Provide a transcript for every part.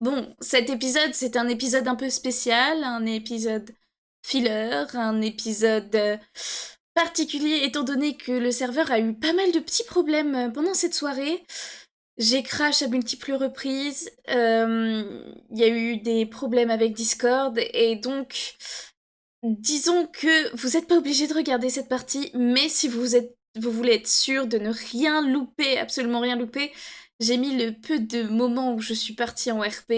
Bon, cet épisode, c'est un épisode un peu spécial, un épisode filler, un épisode particulier étant donné que le serveur a eu pas mal de petits problèmes pendant cette soirée. J'ai crash à multiples reprises, il y a eu des problèmes avec Discord et donc disons que vous n'êtes pas obligé de regarder cette partie, mais si vous voulez être sûr de ne rien louper, absolument rien louper, j'ai mis le peu de moments où je suis partie en RP,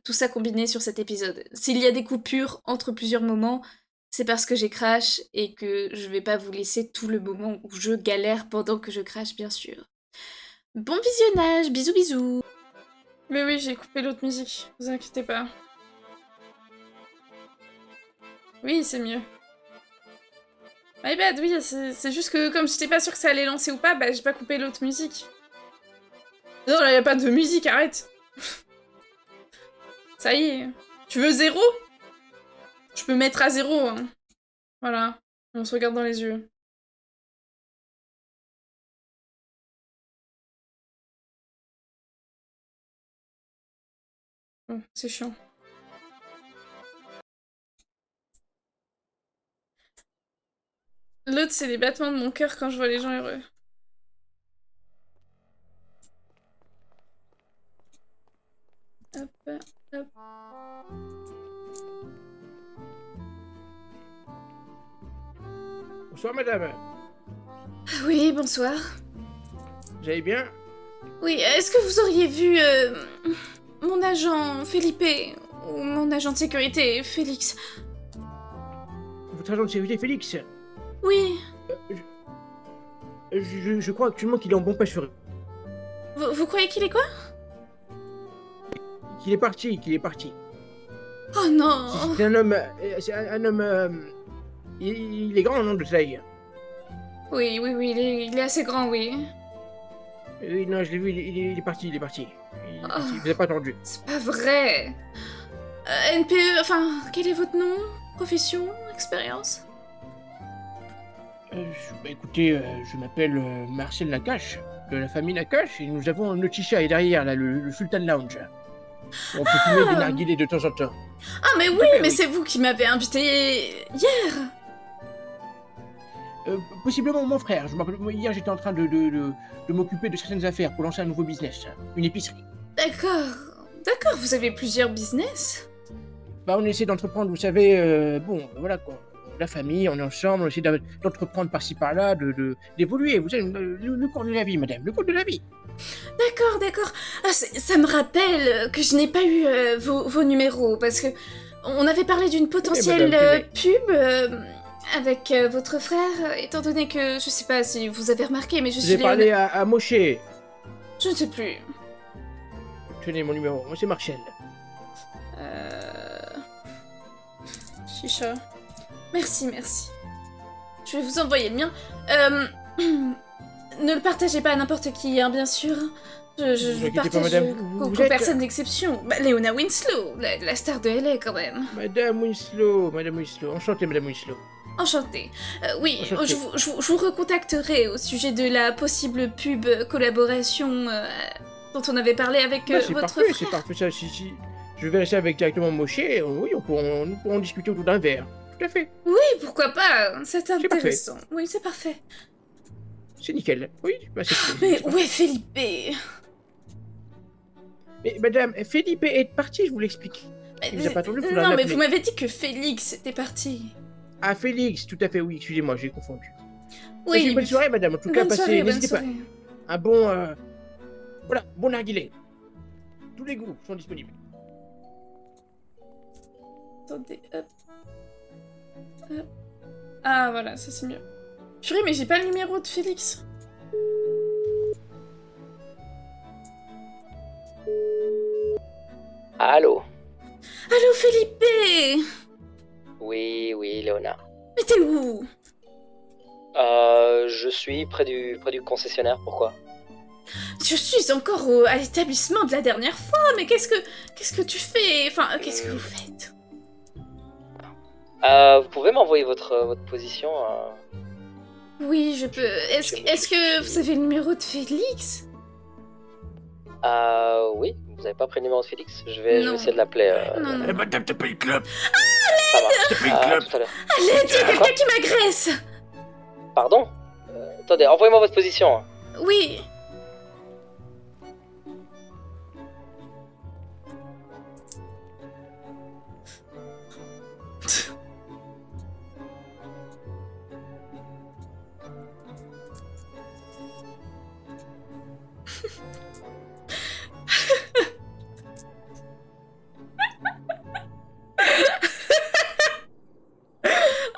tout ça combiné sur cet épisode. S'il y a des coupures entre plusieurs moments, c'est parce que j'ai crash et que je vais pas vous laisser tout le moment où je galère pendant que je crash, bien sûr. Bon visionnage, bisous bisous. Mais oui, j'ai coupé l'autre musique, vous inquiétez pas. Oui, c'est mieux. My bad, oui, c'est juste que comme j'étais pas sûre que ça allait lancer ou pas, bah j'ai pas coupé l'autre musique. Non, là y a pas de musique, arrête. Ça y est. Tu veux 0? Je peux mettre à 0, hein. Voilà. On se regarde dans les yeux. Oh, c'est chiant. L'autre, c'est les battements de mon cœur quand je vois les gens heureux. Hop, hop. Bonsoir madame, Oui, bonsoir. vous allez bien? Oui, est-ce que vous auriez vu mon agent Felipe ou mon agent de sécurité Félix? Votre agent de sécurité Félix? Oui. Je crois actuellement qu'il est en bon pêcherie. Vous croyez qu'il est quoi? Qu'il est parti, qu'il est parti. Oh non. C'est un homme... C'est un homme... il est grand, non, de taille? Oui, oui, oui, il est assez grand, oui. Oui, non, je l'ai vu, il est parti, il est parti. Il est Oh, parti, il vous a pas attendu. c'est pas vrai. NPE, enfin, quel est votre nom? Profession? Expérience? Écoutez, je m'appelle Marcel Nakache, de la famille Nakache, et nous avons notre chicha est derrière, là, le Sultan Lounge. On peut fumer des narguilés de temps en temps. Ah, mais Tout oui, à fait, mais oui. c'est vous qui m'avez invité hier. Possiblement mon frère. Je me rappelle, hier, j'étais en train de m'occuper de certaines affaires pour lancer un nouveau business, une épicerie. D'accord. D'accord, vous avez plusieurs business? Bah, on essaie d'entreprendre, vous savez, bon, voilà quoi. La famille, on est ensemble, on essaie d'entreprendre par-ci par-là, d'évoluer. Vous savez, le cours de la vie, madame, le cours de la vie. D'accord, d'accord. Ah, ça me rappelle que je n'ai pas eu vos numéros parce que on avait parlé d'une Tenez, potentielle madame, tenez. pub avec votre frère, étant donné que je sais pas si vous avez remarqué, mais je Vous suis avez parlé Léona. à Moshe. Je ne sais plus. Tenez mon numéro, moi c'est Marcel. Euh... Chicha. Merci, merci. Je vais vous envoyer le mien. Ne le partagez pas à n'importe qui, hein, bien sûr. Je Vous le inquiétez pas, partage madame, qu'aux vous êtes... personnes d'exception. Bah, Léona Winslow, la star de LA quand même. Madame Winslow, enchanté madame Winslow. Enchantée. Oui, Enchanté. je vous recontacterai au sujet de la possible pub collaboration dont on avait parlé avec Bah, votre c'est frère. parfait ça, si. Je verrai ça avec directement Moshe, oui, nous pourrons discuter autour d'un verre. Tout à fait, Oui, pourquoi pas. C'est c'est parfait. intéressant. Oui, c'est parfait. C'est nickel. Oui, bah Mais c'est où est parfait. Felipe? Mais madame, Felipe est parti, je vous l'explique. Il vous a pas attendu, il faudra Non, mais vous l'appeler. m'avez dit que Félix était parti. Ah, Félix, tout à fait, oui, excusez-moi, j'ai confondu. Passez une Oui, bonne soirée, madame, en tout cas, bonne soirée, bonne n'hésitez pas. soirée. Un bon, voilà, bon narguilé. Tous les goûts sont disponibles. Attendez, hop. Hop. Ah, voilà, ça c'est mieux. Purée, mais j'ai pas le numéro de Félix. Allô? Allô, Felipe? Oui, oui, Léona. Mais t'es où? Je suis près du concessionnaire, pourquoi? Je suis encore à l'établissement de la dernière fois, mais qu'est-ce que tu fais? Enfin, qu'est-ce que vous faites? Vous pouvez m'envoyer votre position? Oui, je peux. Est-ce que vous avez le numéro de Félix? Oui, Vous avez pas pris le numéro de Félix? Je vais Non. essayer de l'appeler. Non, non. Eh madame, t'as pas le club. Ça marche. T'as pas le club. Tout à l'heure. Allez, il y a quelqu'un qui m'agresse. Pardon? Attendez, envoyez-moi votre position. Hein. Oui.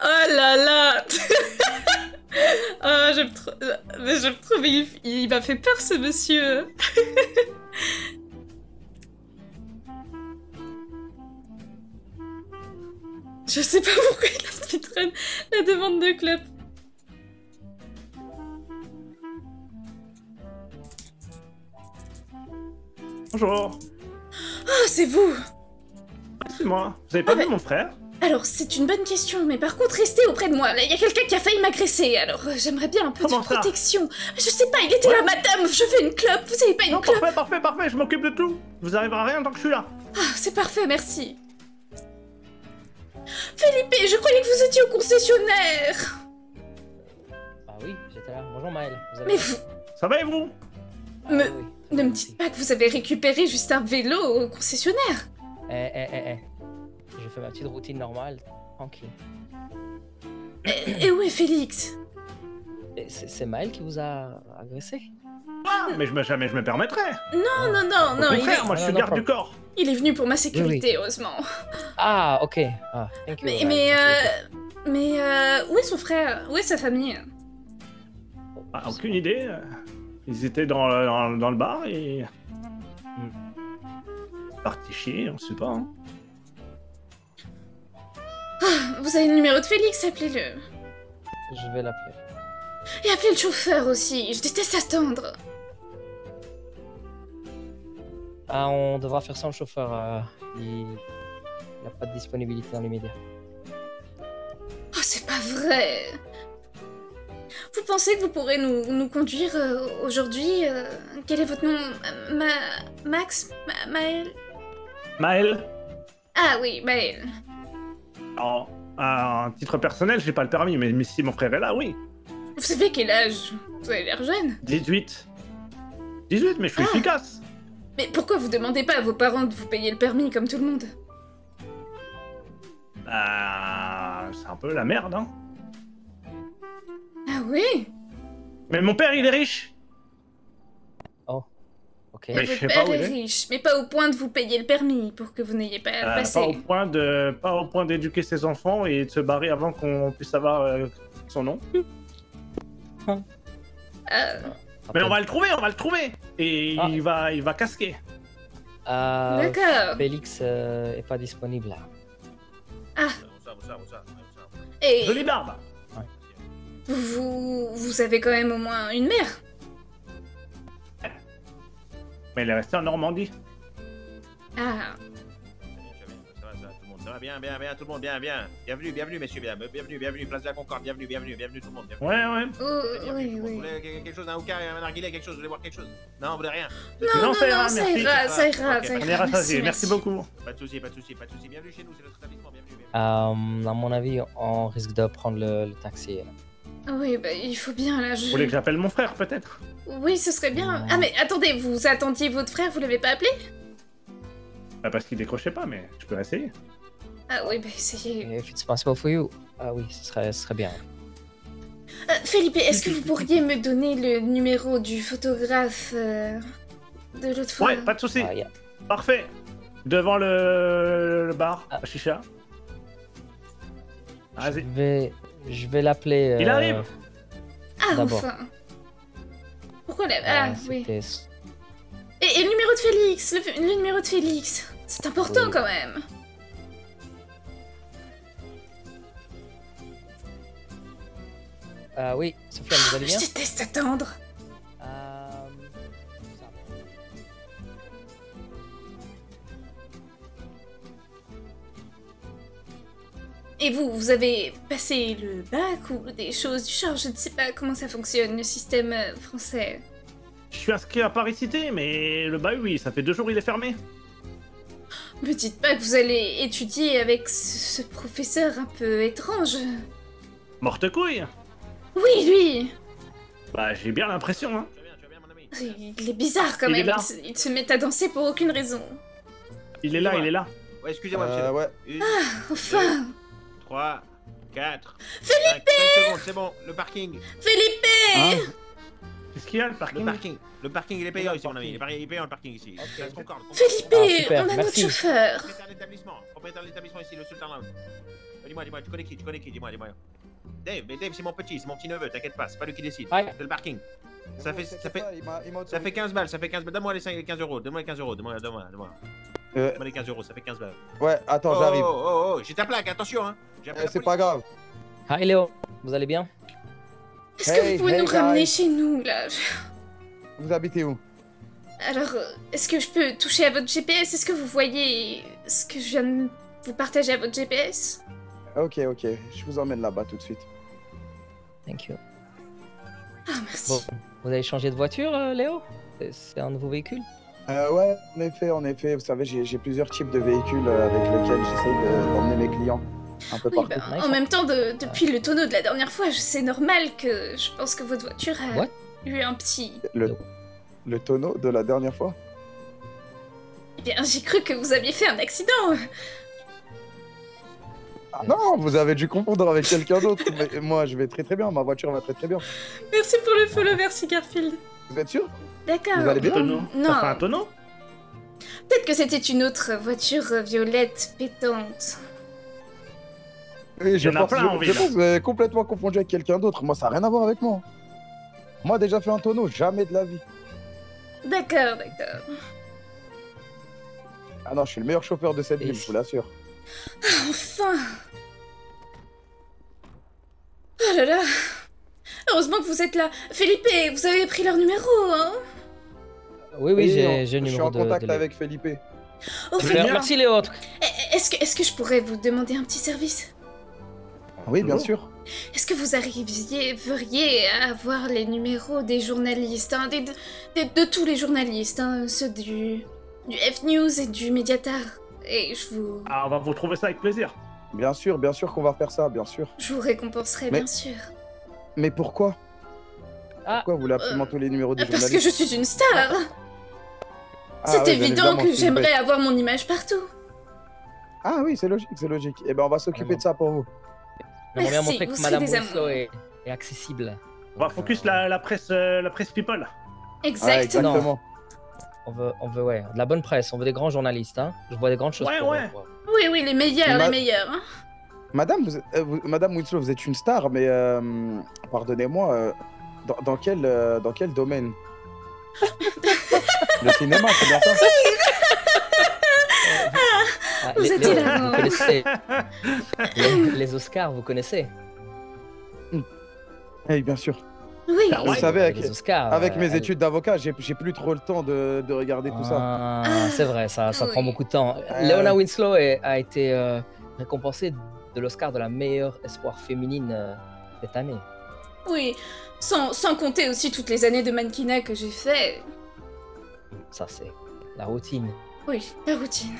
Oh là là. Oh, j'aime trop... Mais j'aime trop, mais il m'a fait peur, ce monsieur. Je sais pas pourquoi il a speedrun la demande de club. Bonjour, Oh, c'est vous. c'est moi. Vous avez pas Ah, vu mais- mon frère? Alors, c'est une bonne question, mais par contre, restez auprès de moi. Là, il y a quelqu'un qui a failli m'agresser, alors j'aimerais bien un peu Comment de ça? protection. Je sais pas, il était là, madame, je veux une clope. Vous avez pas une Non, clope? parfait, je m'occupe de tout. Vous arriverez à rien tant que je suis là. Ah, c'est parfait, merci. Felipe, je croyais que vous étiez au concessionnaire. Ah oui, j'étais là. Bonjour Maël. Vous allez Mais bien? vous Ça va et vous? Ah me- oui, ne me merci. dites pas que vous avez récupéré juste un vélo au concessionnaire. Eh. J'ai fait ma petite routine normale, tranquille. Et où est Félix? Et c'est Maël qui vous a agressé? Mais je me permettrais. Non, non, Au non, contraire, moi je suis Non, garde non, du corps. il est venu pour ma sécurité, heureusement. Ah, ok. Ah, thank you. Mais, Maël. où est son frère? Où est sa famille? Ah, aucune idée. Ils étaient dans le bar et... Parti chier, on sait pas. Hein. Vous avez le numéro de Félix, appelez-le. Je vais l'appeler. Et appelez le chauffeur aussi, je déteste attendre. Ah, on devra faire sans le chauffeur. Il n'a pas de disponibilité dans l'immédiat. Oh, c'est pas vrai. Vous pensez que vous pourrez nous conduire aujourd'hui quel est votre nom? Max? Maël? Maël? Ah oui, Maël. Alors, à un titre personnel, j'ai pas le permis, mais si mon frère est là, oui. Vous savez quel âge? Vous avez l'air jeune. 18. 18, mais je suis Ah. efficace. Mais pourquoi vous demandez pas à vos parents de vous payer le permis comme tout le monde? C'est un peu la merde, hein. Ah oui? Mais mon père, il est riche. Ok. Et Mais je votre sais père pas où il est est. riche, mais pas au point de vous payer le permis pour que vous n'ayez pas à le passer. Pas au point d'éduquer ses enfants et de se barrer avant qu'on puisse savoir son nom. Mais on va le trouver. Et Ah. il va casquer. D'accord. Félix est pas disponible là. Et Jolie barbe. vous avez quand même au moins une mère. Mais il est resté en Normandie. Ah, Ça va, bien, tout le monde, bien. Bienvenue, messieurs, bienvenue, place de la Concorde, bienvenue, tout le monde. Bienvenue. Ouais. oh, oui, Vous oui. voulez quelque chose, un hookah, un narguilé, quelque chose, vous voulez boire quelque chose? Non, vous voulez rien? Non, ça ira, ça merci. ira, ça ira, Ok, ça On ira. est rassasiés. Merci beaucoup. Pas de soucis. Bienvenue chez nous, c'est notre établissement, bienvenue. À mon avis, on risque de prendre le taxi. Oui, bah il faut bien là. Vous voulez que j'appelle mon frère, peut-être? Oui, ce serait bien. Ah mais attendez, vous attendiez votre frère, vous l'avez pas appelé? Bah, parce qu'il décrochait pas, mais je peux essayer. Ah oui, bah essayez. If it's possible for you. Ah oui, ce serait bien. Felipe, est-ce que vous pourriez me donner le numéro du photographe de l'autre fois? Ouais, pas de soucis. Ah, yeah. Parfait. Devant le bar, Ah. à Chicha. Vas-y. Je vais l'appeler. Il arrive. Ah, d'abord. enfin. Pourquoi la... Ah, oui. c'était- Et le numéro de Félix, le numéro de Félix. C'est important Oui. quand même. Oui, Sofiane, vous allez bien? Je déteste attendre. Ça va. Et vous avez passé le bac ou des choses du genre? Je ne sais pas comment ça fonctionne, le système français. Je suis inscrit à Paris Cité, mais le bahut, oui, ça fait 2 jours il est fermé. Me dites pas que vous allez étudier avec ce professeur un peu étrange. Morte couille. Oui, lui. Bah, j'ai bien l'impression, hein. Tu vas bien, mon ami? Il est bizarre quand Il est même. là. Il se met à danser pour aucune raison. Il est là, il est là. Ouais, excusez-moi, monsieur. Ouais. 1, Enfin, 3, 4, 5 secondes, c'est bon. Le parking. Felipe. Hein? Qu'est-ce qu'il y a, le Le parking? parking. Le parking, il est payant Le ici, mon ami. parking. Il est payant le parking ici. Ok. Concorde. Felipe, Ah, super, on a merci. notre chauffeur. Propriétaire de l'établissement ici, le Sultan Lounge. Dis-moi, tu connais qui? Dis-moi. Dave, mais Dave, c'est mon petit neveu, t'inquiète pas, c'est pas lui qui décide. Ouais. C'est le parking. Ça fait 15 balles, Donne-moi les 15 euros, donne-moi. Donne-moi les 15 euros, ça fait 15 balles. Ouais, attends, j'arrive. Oh, j'ai ta plaque, attention, hein. J'ai appelé la C'est police. pas grave. Hi Léo, vous allez bien? Est-ce que vous pouvez Hey, nous ramener guys. chez nous, là? Vous habitez où? Alors, est-ce que je peux toucher à votre GPS? Est-ce que vous voyez ce que je viens de vous partager à votre GPS? Ok, je vous emmène là-bas tout de suite. Thank you. Ah, merci. Bon, vous avez changé de voiture, Léo? C'est un nouveau véhicule? Ouais, en effet, vous savez, j'ai plusieurs types de véhicules avec lesquels j'essaye d'emmener mes clients un peu Oui, partout. bah, Nice. en même temps, depuis le tonneau de la dernière fois, c'est normal que je pense que votre voiture a What? eu un petit... Le tonneau de la dernière fois? Eh bien, j'ai cru que vous aviez fait un accident. Ah non, vous avez dû confondre avec quelqu'un d'autre. Mais moi, je vais très bien, ma voiture va très bien. Merci pour le follow, merci Garfield. Vous êtes sûr? D'accord. Vous allez bien? Tonneau. Non. Ça fait un tonneau? Peut-être que c'était une autre voiture violette pétante. Oui, Il y en a plein en je ville. pense que vous avez complètement confondu avec quelqu'un d'autre. Moi, ça n'a rien à voir avec moi. Moi, déjà fait un tonneau, jamais de la vie. D'accord. Ah non, je suis le meilleur chauffeur de cette Et ville, ici. je vous l'assure. Enfin. Oh là là. Heureusement que vous êtes là. Felipe, vous avez pris leur numéro, hein? Oui, Oui, j'ai non, le je suis numéro en contact de Léo. avec Felipe. Oh, C'est Felipe, bien. Merci Léo, en tout cas. est-ce que je pourrais vous demander un petit service? Oui, bien Bonjour. sûr. Est-ce que vous arriveriez à avoir les numéros des journalistes, hein, de tous les journalistes, hein, ceux du F-News et du Mediatar? Et Ah, on va vous trouver ça avec plaisir. Bien sûr qu'on va faire ça, bien sûr. je vous récompenserai, Mais- bien sûr. Mais pourquoi? Ah. Pourquoi vous voulez absolument tous les numéros des Parce que journalistes? je suis une star. Ah C'est oui, bien évident évidemment, que s'il vous j'aimerais plaît. avoir mon image partout. Ah oui, c'est logique. Eh ben, on va s'occuper de ça pour vous. J'aimerais bien Merci, montrer vous que serez Madame des Winslow amours. est accessible. On va focus la presse people. Ouais, Exactement. exactement. On veut ouais, de la bonne presse, on veut des grands journalistes, hein. Je vois des grandes choses Ouais, pour ouais. eux, quoi. Oui, les meilleurs, les meilleurs. Hein. Madame, Madame Winslow, vous êtes une star, mais pardonnez-moi, dans quel domaine? Le cinéma, c'est bien ça? Ah, Vous êtes Léo, hilarant. vous connaissez les Oscars, vous connaissez? Oui, bien sûr. Oui. Ah Vous ouais. savez, Les Oscars. avec mes études d'avocat, j'ai plus trop le temps de regarder tout ça. Ah, c'est vrai, ça oui. prend beaucoup de temps. Ouais. Leona Winslow a été récompensée de l'Oscar de la meilleure espoir féminine cette année. Oui. Sans compter aussi toutes les années de mannequinat que j'ai fait. Ça, c'est la routine. Oui, la routine.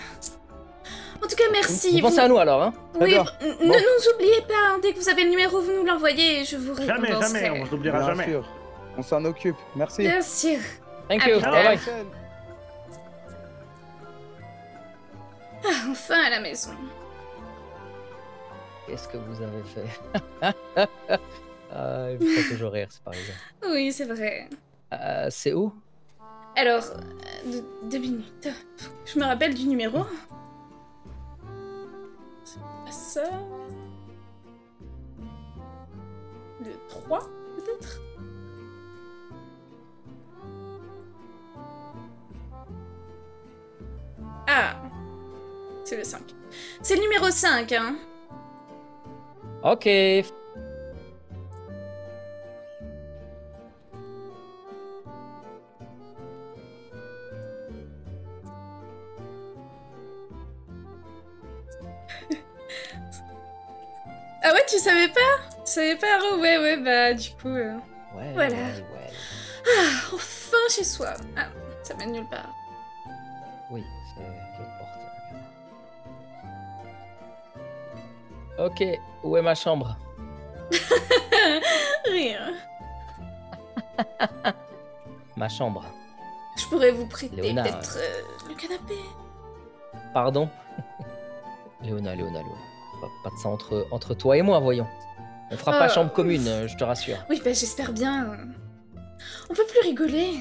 En tout cas, merci. Vous pensez à nous alors, hein? Oui, bien. ne nous oubliez pas. Hein, dès que vous avez le numéro, vous nous l'envoyez et je vous Jamais, récompenserai. on vous oubliera Bien jamais. sûr. On s'en occupe. Merci. Bien sûr. Thank À you. plus Bye tard. bye. Ah, enfin à la maison. Qu'est-ce que vous avez fait? Ah, il me fait toujours rire, c'est par exemple. Oui, c'est vrai. C'est où? Alors, 2 minutes. Je me rappelle du numéro. C'est pas ça. Le 3, peut-être? Ah, c'est le 5. C'est le numéro 5, hein. Ok. Ah ouais, tu savais pas? Tu savais pas, Ro? Ouais, bah du coup... Ouais, Voilà. ouais. Ah, enfin un chez soi. Ah, ça mène nulle part. Oui, c'est quelle porte. Ok, où est ma chambre? Rien. Ma chambre. Je pourrais vous prêter Léona, peut-être le canapé. Pardon? Léona. Pas de ça entre toi et moi, voyons. On fera pas chambre commune, je te rassure. Oui, bah j'espère bien. On peut plus rigoler.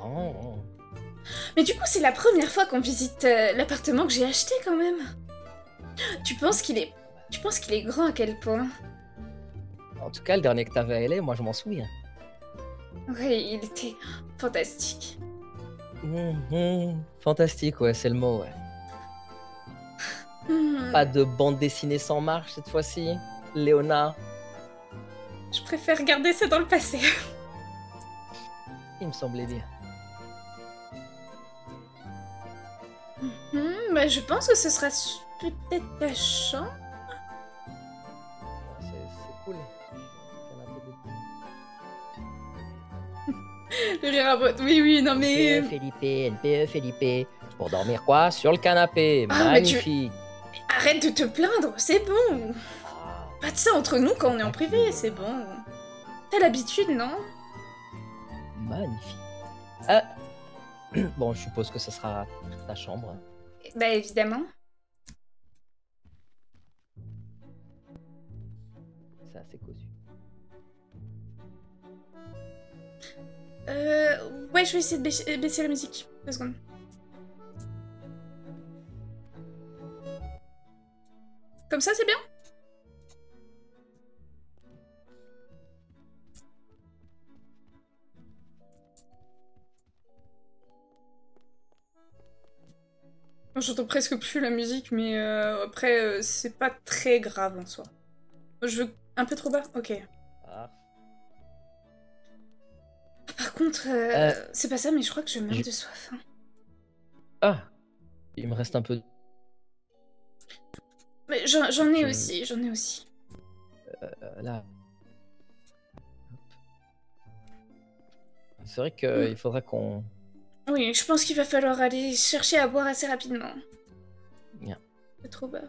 Oh. Mais du coup, c'est la première fois qu'on visite l'appartement que j'ai acheté quand même. Tu penses qu'il est grand à quel point? En tout cas, le dernier que t'avais à LA, moi je m'en souviens. Oui, il était fantastique. Fantastique, ouais, c'est le mot, ouais. Pas de bande dessinée sans marche cette fois-ci, Léona. Je préfère garder ça dans le passé. Il me semblait bien. Bah, je pense que ce sera peut-être ta chambre. C'est cool. Le rire à boîte. Oui, non mais... NPE Felipe. Pour dormir quoi? Sur le canapé. Ah, mais tu- Magnifique. Arrête de te plaindre, c'est bon. Pas de ça entre nous quand on est en privé, c'est bon. T'as l'habitude, non? Magnifique. Ah. Bon, je suppose que ce sera ta chambre. Bah évidemment. C'est assez cossu. Ouais, je vais essayer de baisser la musique. 2 secondes. Comme ça, c'est bien? J'entends presque plus la musique, mais après, c'est pas très grave en soi. Je veux un peu trop bas? Ok. Ah. Par contre, c'est pas ça, mais je crois que je meurs de soif. Hein. Ah. Il me reste un peu. Mais j'en ai aussi, Là. C'est vrai qu'il faudrait qu'on... Oui, je pense qu'il va falloir aller chercher à boire assez rapidement. Bien. C'est trop bas.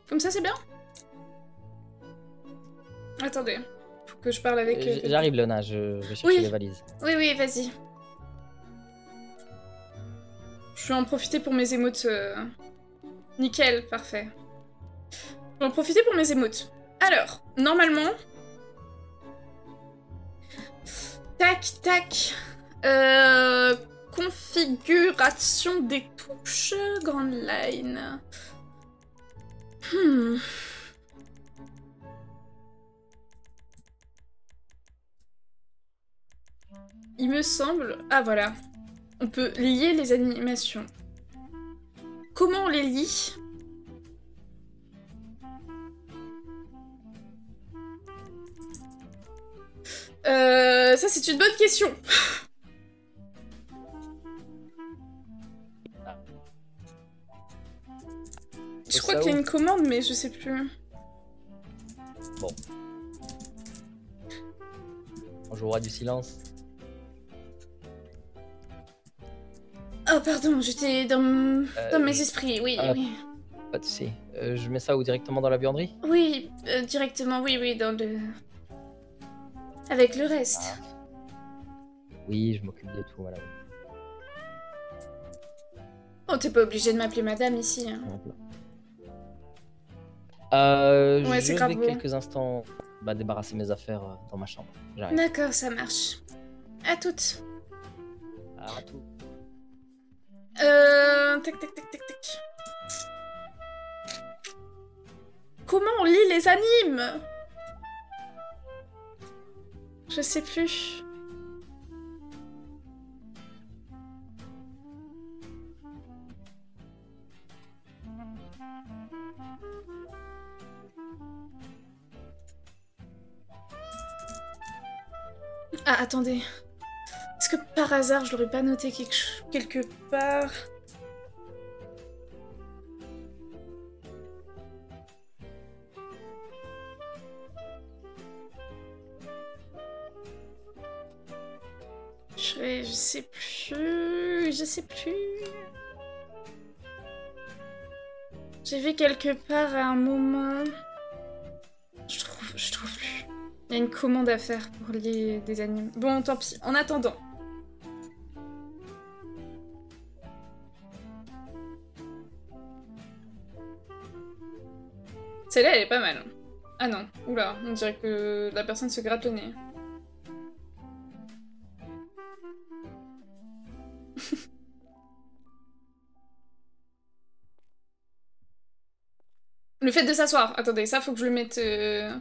Comme ça, c'est bien? Attendez, faut que je parle avec... J'arrive, Léona, je vais chercher Oui. les valises. Oui, vas-y. Je vais en profiter pour mes émotes. Nickel, parfait. Je vais en profiter pour mes émotes. Alors, normalement... Tac. Configuration des touches. Grande line. Il me semble... Ah, voilà. On peut lier les animations. Comment on les lie? Ça c'est une bonne question. Je crois qu'il y a une commande, mais je sais plus. Bon. On jouera du silence. Oh pardon, j'étais dans mes esprits, oui. Pas de soucis. Je mets ça où directement dans la buanderie? Oui, directement, oui, dans le... Avec le reste. Oui, je m'occupe de tout, madame. Oh, t'es pas obligé de m'appeler madame ici. Hein. Ouais, c'est je grave vais beau. quelques instants débarrasser mes affaires dans ma chambre. J'arrive. D'accord, ça marche. À toutes. À tout. Tac. Comment on lit les animes? Je sais plus. Ah, attendez. Est-ce que par hasard, je l'aurais pas noté quelque part? Je sais plus. Je sais plus. J'ai vu quelque part à un moment. Je trouve plus. Il y a une commande à faire pour lier des animaux. Bon, tant pis. En attendant. Celle-là, elle est pas mal. Ah non, oula, on dirait que la personne se gratte le nez. Le fait de s'asseoir. Attendez, ça faut que je le mette... Je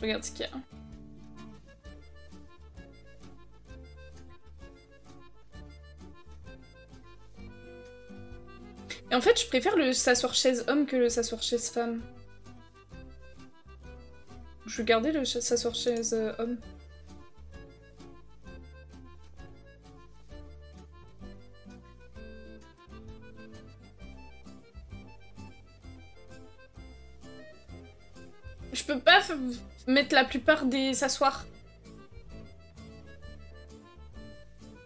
regarde ce qu'il y a. Et en fait, je préfère le s'asseoir chaise homme que le s'asseoir chaise femme. Je vais garder le s'asseoir chaise homme. Je peux pas mettre la plupart des s'asseoir.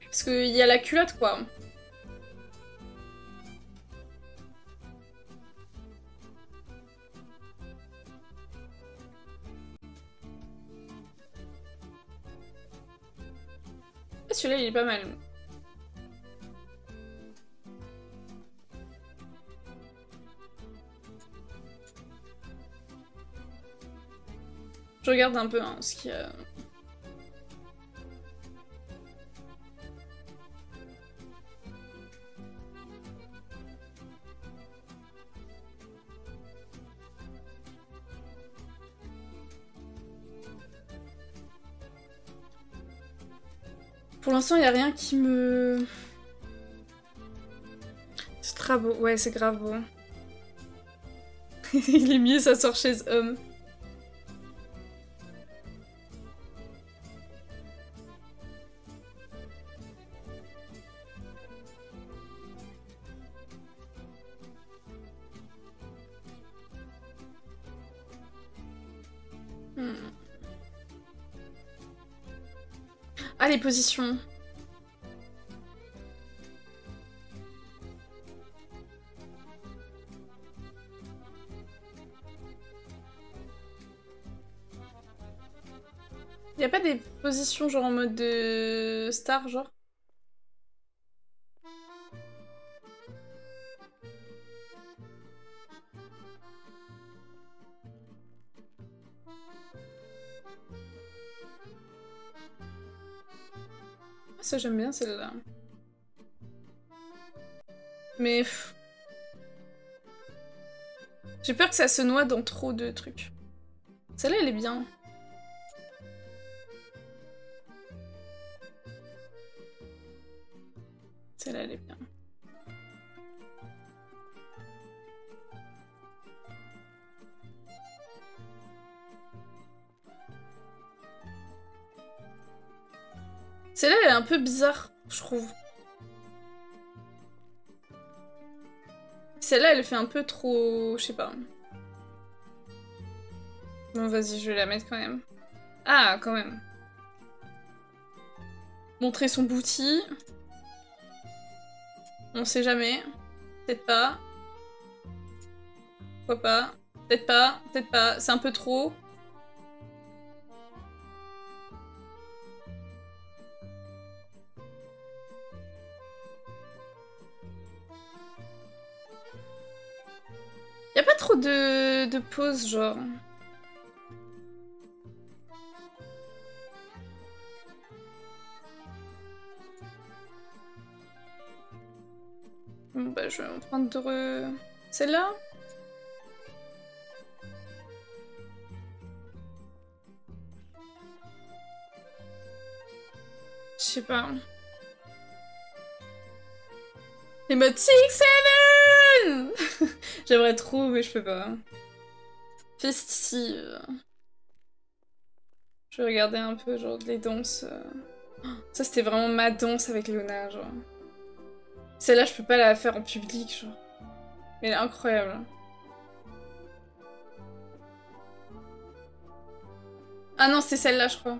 Parce qu'il y a la culotte, quoi. Ah, celui-là, il est pas mal. Je regarde un peu hein, ce qu'il y a. Pour l'instant, il n'y a rien qui me... C'est très beau. Ouais, c'est grave beau. Il est mieux, ça sort chez homme. Ah, les positions. Y a pas des positions genre en mode de star, genre? Ça j'aime bien celle-là. Mais... j'ai peur que ça se noie dans trop de trucs. Celle-là elle est bien. Celle-là elle est bien. Celle-là elle est un peu bizarre, je trouve. Celle-là elle fait un peu trop... je sais pas. Bon vas-y, je vais la mettre quand même. Ah, quand même. Montrer son booty. On sait jamais. Peut-être pas. Pourquoi pas? Peut-être pas, peut-être pas. C'est un peu trop. Y a pas trop de pauses, genre. Bon bah je vais en prendre celle-là. Je sais pas. Les modes 6, 7. J'aimerais trop, mais je peux pas. Festive. Je vais regarder un peu, genre, les danses. Ça, c'était vraiment ma danse avec Léona, genre. Celle-là, je peux pas la faire en public, genre. Mais elle est incroyable. Ah non, c'était celle-là, je crois.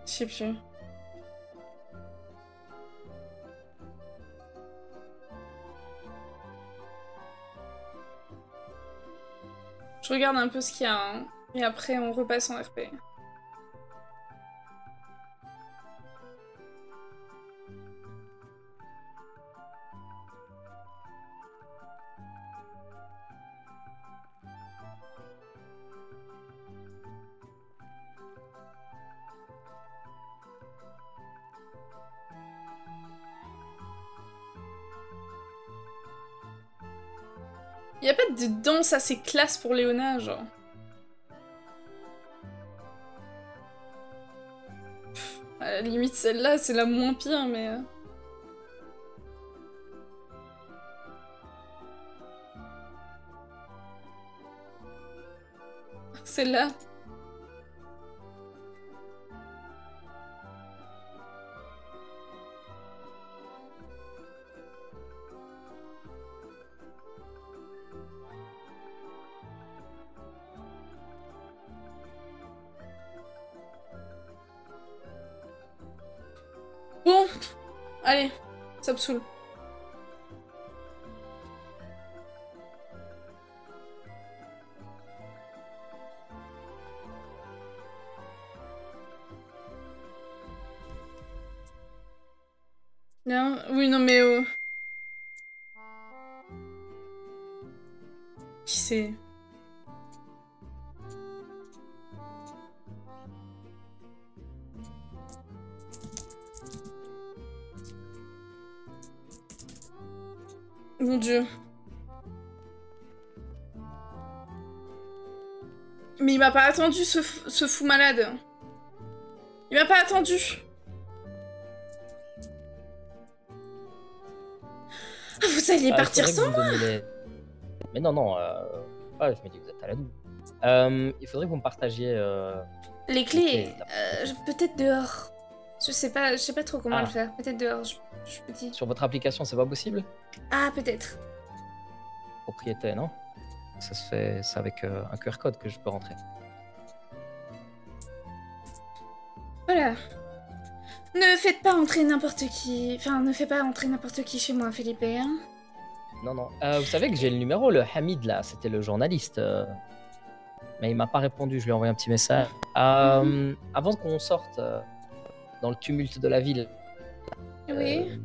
Je sais plus. Je regarde un peu ce qu'il y a, hein, et après on repasse en RP. Y a pas de danse assez classe pour Léona, genre. À la limite, celle-là, c'est la moins pire, mais... Celle-là. Bon, allez, ça me saoule. Non, oui, non, mais... Qui c'est? Mon Dieu. Mais il m'a pas attendu, ce fou malade. Il m'a pas attendu. Ah, vous alliez partir sans moi? Mais non, non. Ouais, je me dis que vous êtes à la double. Il faudrait que vous me partagiez... Les clés, peut-être dehors. Je sais pas trop comment Ah. le faire. Peut-être dehors, je me dis. Sur votre application, c'est pas possible? Ah, peut-être. Propriété, non? Ça se fait... C'est avec un QR code que je peux rentrer. Voilà. Ne faites pas entrer n'importe qui... Enfin, ne fais pas entrer n'importe qui chez moi, Felipe, hein. Non, non. Vous savez que j'ai le numéro, le Hamid, là. C'était le journaliste. Mais il m'a pas répondu, je lui ai envoyé un petit message. Avant qu'on sorte dans le tumulte de la ville, Oui.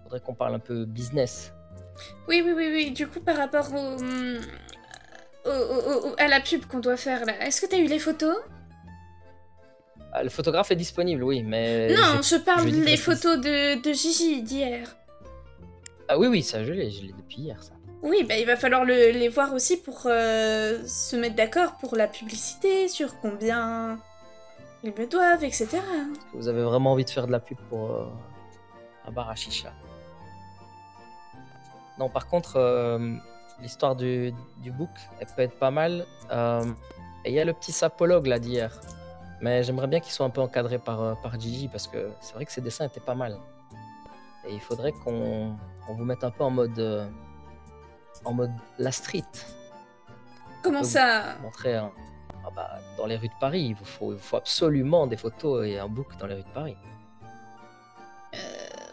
faudrait qu'on parle un peu business. Oui. Du coup, par rapport à la pub qu'on doit faire, là, est-ce que t'as eu les photos? Le photographe est disponible, oui, mais... Non, je parle jeudi des précise. photos de Gigi d'hier. Ah oui, ça, je l'ai depuis hier, ça. Oui, bah il va falloir les voir aussi pour se mettre d'accord pour la publicité, sur combien ils me doivent, etc. Vous avez vraiment envie de faire de la pub pour un bar à chicha? Non, par contre, l'histoire du book, elle peut être pas mal. Et il y a le petit sapologue là d'hier. Mais j'aimerais bien qu'il soit un peu encadré par Gigi parce que c'est vrai que ses dessins étaient pas mal. Et il faudrait qu'on vous mette un peu en mode la street. Comment Donc, ça? Montrer dans les rues de Paris. Il vous faut absolument des photos et un book dans les rues de Paris.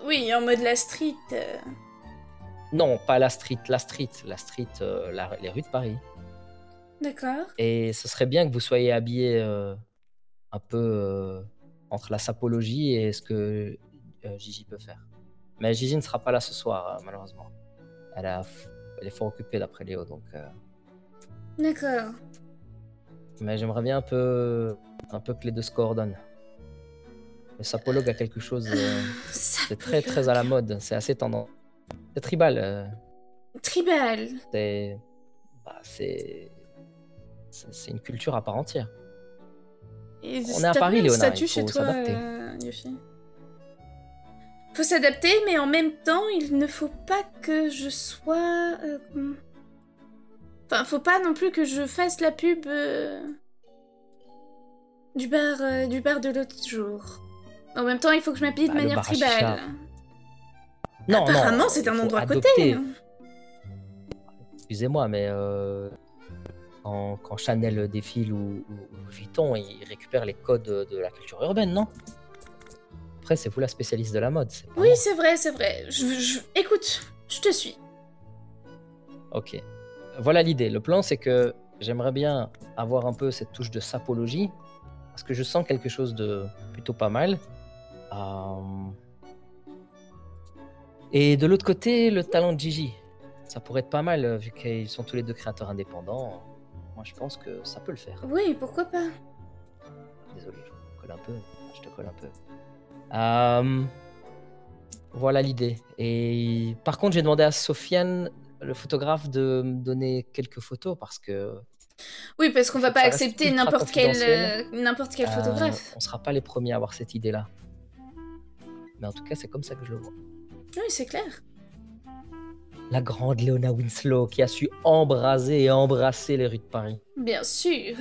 Oui, en mode la street. Non, pas la street, les rues de Paris. D'accord. Et ce serait bien que vous soyez habillés un peu entre la sapologie et ce que Gigi peut faire. Mais Gigi ne sera pas là ce soir, malheureusement. Elle est fort occupée d'après Léo, donc... D'accord. Mais j'aimerais bien un peu que les deux se coordonnent. Le sapologue a quelque chose... c'est très très à la mode, c'est assez tendance. C'est tribal. Tribal. C'est une culture à part entière. Et On est à t'as Paris, combien de Léona, statuts il faut chez toi, s'adapter. Yoshi? Faut s'adapter, mais en même temps, il ne faut pas que je sois... Enfin, faut pas non plus que je fasse la pub du bar de l'autre jour. En même temps, il faut que je m'habille de Bah, le manière bar à chicha. tribale. Non, Apparemment, non, c'est un faut endroit à adopter. côté. Excusez-moi, mais quand Chanel défile ou Vuitton, ils récupèrent les codes de la culture urbaine, non? Après, c'est vous la spécialiste de la mode, c'est pas Oui, moi. c'est vrai, c'est vrai. Écoute, je te suis. Ok. Voilà l'idée. Le plan, c'est que j'aimerais bien avoir un peu cette touche de sapologie, parce que je sens quelque chose de plutôt pas mal. Et de l'autre côté, le talent de Gigi. Ça pourrait être pas mal, vu qu'ils sont tous les deux créateurs indépendants. Moi, je pense que ça peut le faire. Oui, pourquoi pas. Désolé, je te colle un peu. Je te colle un peu. Voilà l'idée. Et par contre, j'ai demandé à Sofiane, le photographe, de me donner quelques photos parce que Oui, parce qu'on va Faut que pas ça reste accepter ultra n'importe confidentiel. quel photographe. on sera pas les premiers à avoir cette idée-là. Mais en tout cas, c'est comme ça que je le vois. Oui, c'est clair. La grande Léona Winslow qui a su embraser et embrasser les rues de Paris. Bien sûr.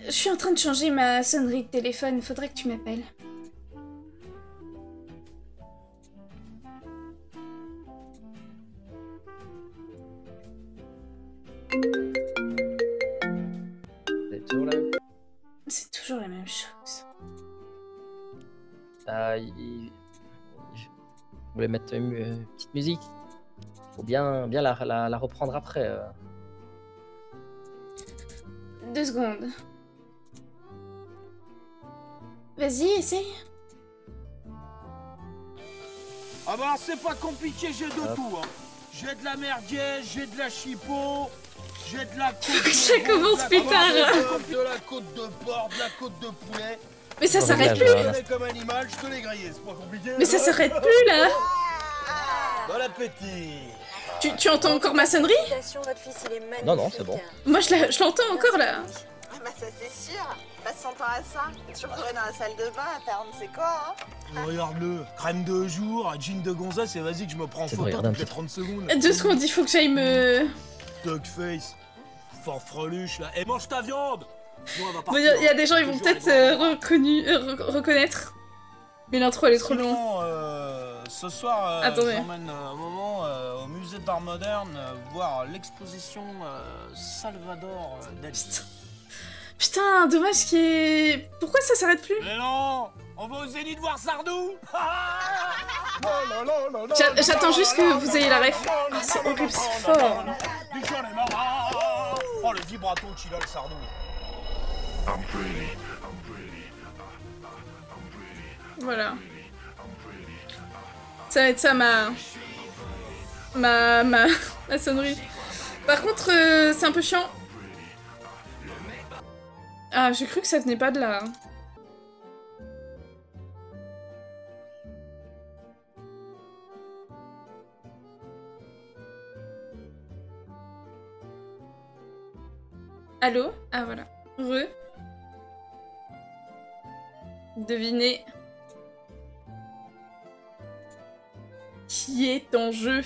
Je suis en train de changer ma sonnerie de téléphone. Faudrait que tu m'appelles. C'est toujours là. C'est toujours la même chose. Je voulais mettre une petite musique. Faut bien la reprendre après. 2 secondes. Vas-y, essaye. Ah bah c'est pas compliqué, j'ai de Hop. tout hein. J'ai de la merguez, j'ai de la chipot, j'ai de la côte que de ça veau, commence de la plus côte tard. de bœuf, de la côte de porc, de la côte de poulet. Mais ça Dans s'arrête le plus. village, Je comme animal, je te l'ai grillé, c'est pas compliqué. Mais ça s'arrête plus là. Bon appétit. Tu entends encore ma sonnerie? Non, c'est bon. Moi je l'entends encore là. Ah bah ça c'est sûr, passe son temps à ça. Je courais dans la salle de bain à faire on ne sait quoi, hein. Regarde-le, crème de jour, jean de gonzesse et vas-y que je me prends en C'est photo vrai, regarde un toutes les petit 30 secondes. 2 secondes, il faut que j'aille me... Duckface, fanfreluche là, et mange ta viande. Sinon, elle va Bon, partir, il y a des gens, ils vont Je te peut-être jure, reconnaître. Mais l'intro elle est trop longue. Sinon, ce soir, Attendez. j'emmène un moment au musée d'art moderne voir l'exposition Salvador Dali. Putain, dommage qu'il y ait... Pourquoi ça s'arrête plus? Mais non, on va au Zénith voir Sardou. J'attends juste que vous ayez la ref. Ah, c'est horrible, c'est fort. Oh, le vibrato qu'il a, le Sardou. Voilà. Ça va être ça ma sonnerie. Par contre, c'est un peu chiant. Ah, j'ai cru que ça venait pas de là. Allô? Ah voilà. Devinez. Qui est en jeu?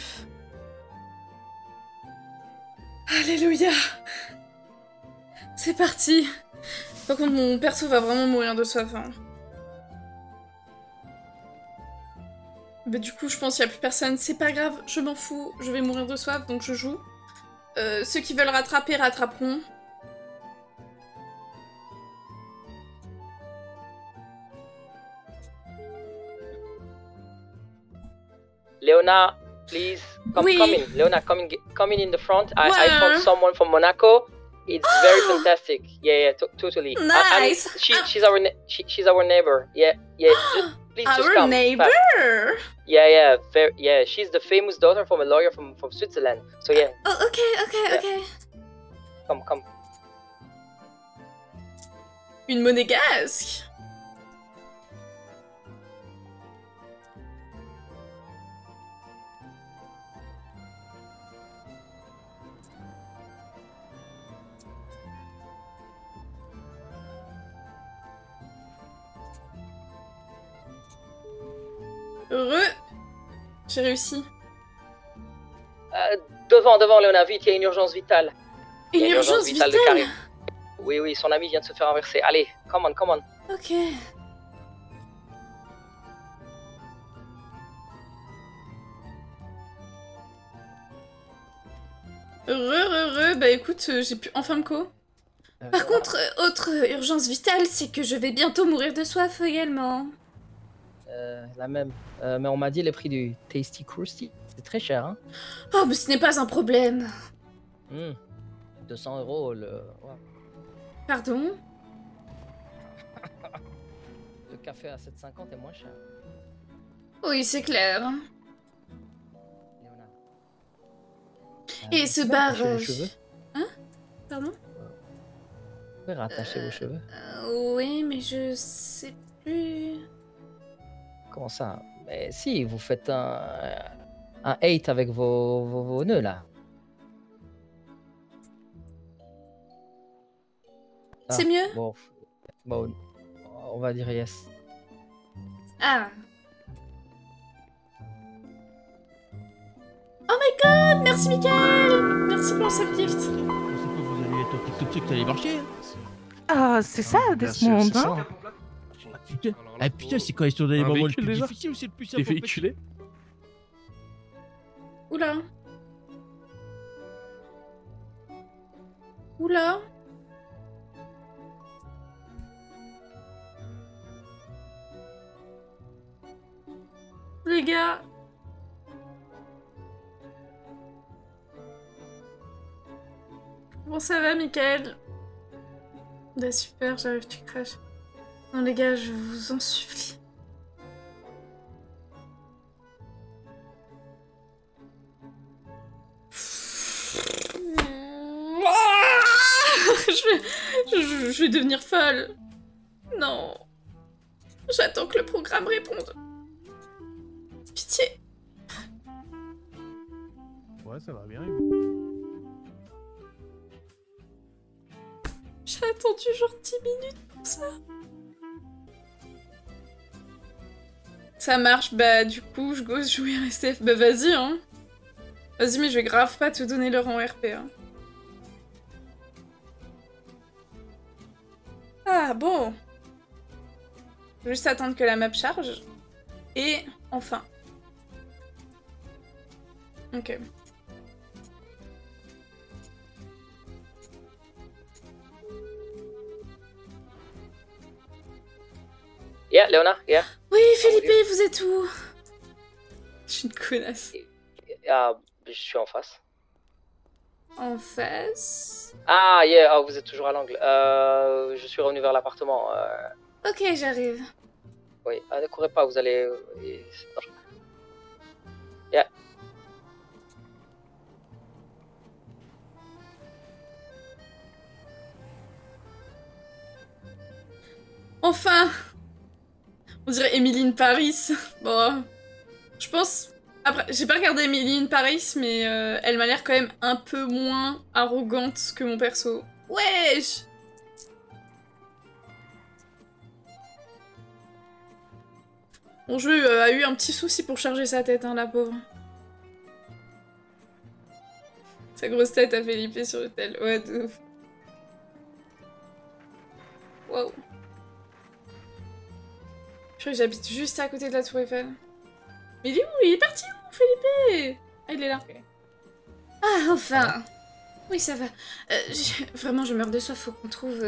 Alléluia! C'est parti! Par contre, mon perso va vraiment mourir de soif. Hein. Bah, du coup, je pense qu'il n'y a plus personne. C'est pas grave, je m'en fous. Je vais mourir de soif, donc je joue. Ceux qui veulent rattraper, rattraperont. Leona, please come Oui. in. Leona, come in the front. I Where? found someone from Monaco. It's very fantastic. Yeah, totally. Nice. She's our neighbor. Yeah. Please just Our come. neighbor! Fast. Yeah. She's the famous daughter from a lawyer from Switzerland. So yeah, Oh, ok. come. Une monégasque! Heureux! J'ai réussi. Devant, Léona, vite, il y a une urgence vitale. Il y Une a urgence vitale! de Karim. Oui, son ami vient de se faire renverser. Allez, come on. Ok. Bah écoute, j'ai pu enfin me co. Par contre, autre urgence vitale, c'est que je vais bientôt mourir de soif également. La même. Mais on m'a dit les prix du Tasty Krusty. C'est très cher, hein. Oh, mais ce n'est pas un problème. 200 € le... ouais. Pardon? Le café à 7,50 est moins cher. Oui, c'est clair. Léonard. Et Vous ce pouvez bar... rattacher vos cheveux Hein? Pardon? Vous pouvez rattacher vos cheveux? Oui, mais je sais plus... Comment ça? Mais si, vous faites un 8 avec vos nœuds, là. C'est mieux? Bon, on va dire yes. Ah. Oh my god, merci Mickaël. Merci pour ce gift. On sait pas, vous allez être au TikTok, ça allait marcher. Hein. Ah, c'est ça, Desmond, hein? Ah putain, c'est quand ils sont dans les moments les plus déjà difficiles ou c'est le plus simple? T'es véhiculé? Oula. Oula. Les gars. Bon, ça va, Mickaël? Bah super, j'arrive, tu craches. Non les gars, je vous en supplie. Je vais devenir folle. Non. J'attends que le programme réponde. Pitié. Ouais, ça va bien. J'ai attendu genre 10 minutes pour ça. Ça marche, bah du coup, je go jouer RSF. Bah vas-y, hein. Vas-y, mais je vais grave pas te donner le rang RP, hein. Ah, bon. Juste attendre que la map charge. Et enfin. Ok. Yeah, Léonard, yeah. Oui, Philippe, vous êtes où? Je suis une connasse. Ah, je suis en face. En face. Ah, yeah, vous êtes toujours à l'angle. Je suis revenu vers l'appartement. Ok, j'arrive. Oui, ne courez pas, vous allez... Yeah. Enfin! On dirait Emily in Paris. Bon, je pense... Après, j'ai pas regardé Emily in Paris, mais elle m'a l'air quand même un peu moins arrogante que mon perso. Wesh! Mon jeu a eu un petit souci pour charger sa tête, hein, la pauvre. Sa grosse tête a fait lipper sur le tel. Ouais, de ouf. Wow. Je crois que j'habite juste à côté de la Tour Eiffel. Mais il est où? Il est parti où, Felipe? Ah, il est là. Ah, enfin. Oui, ça va. Vraiment, je meurs de soif, faut qu'on trouve...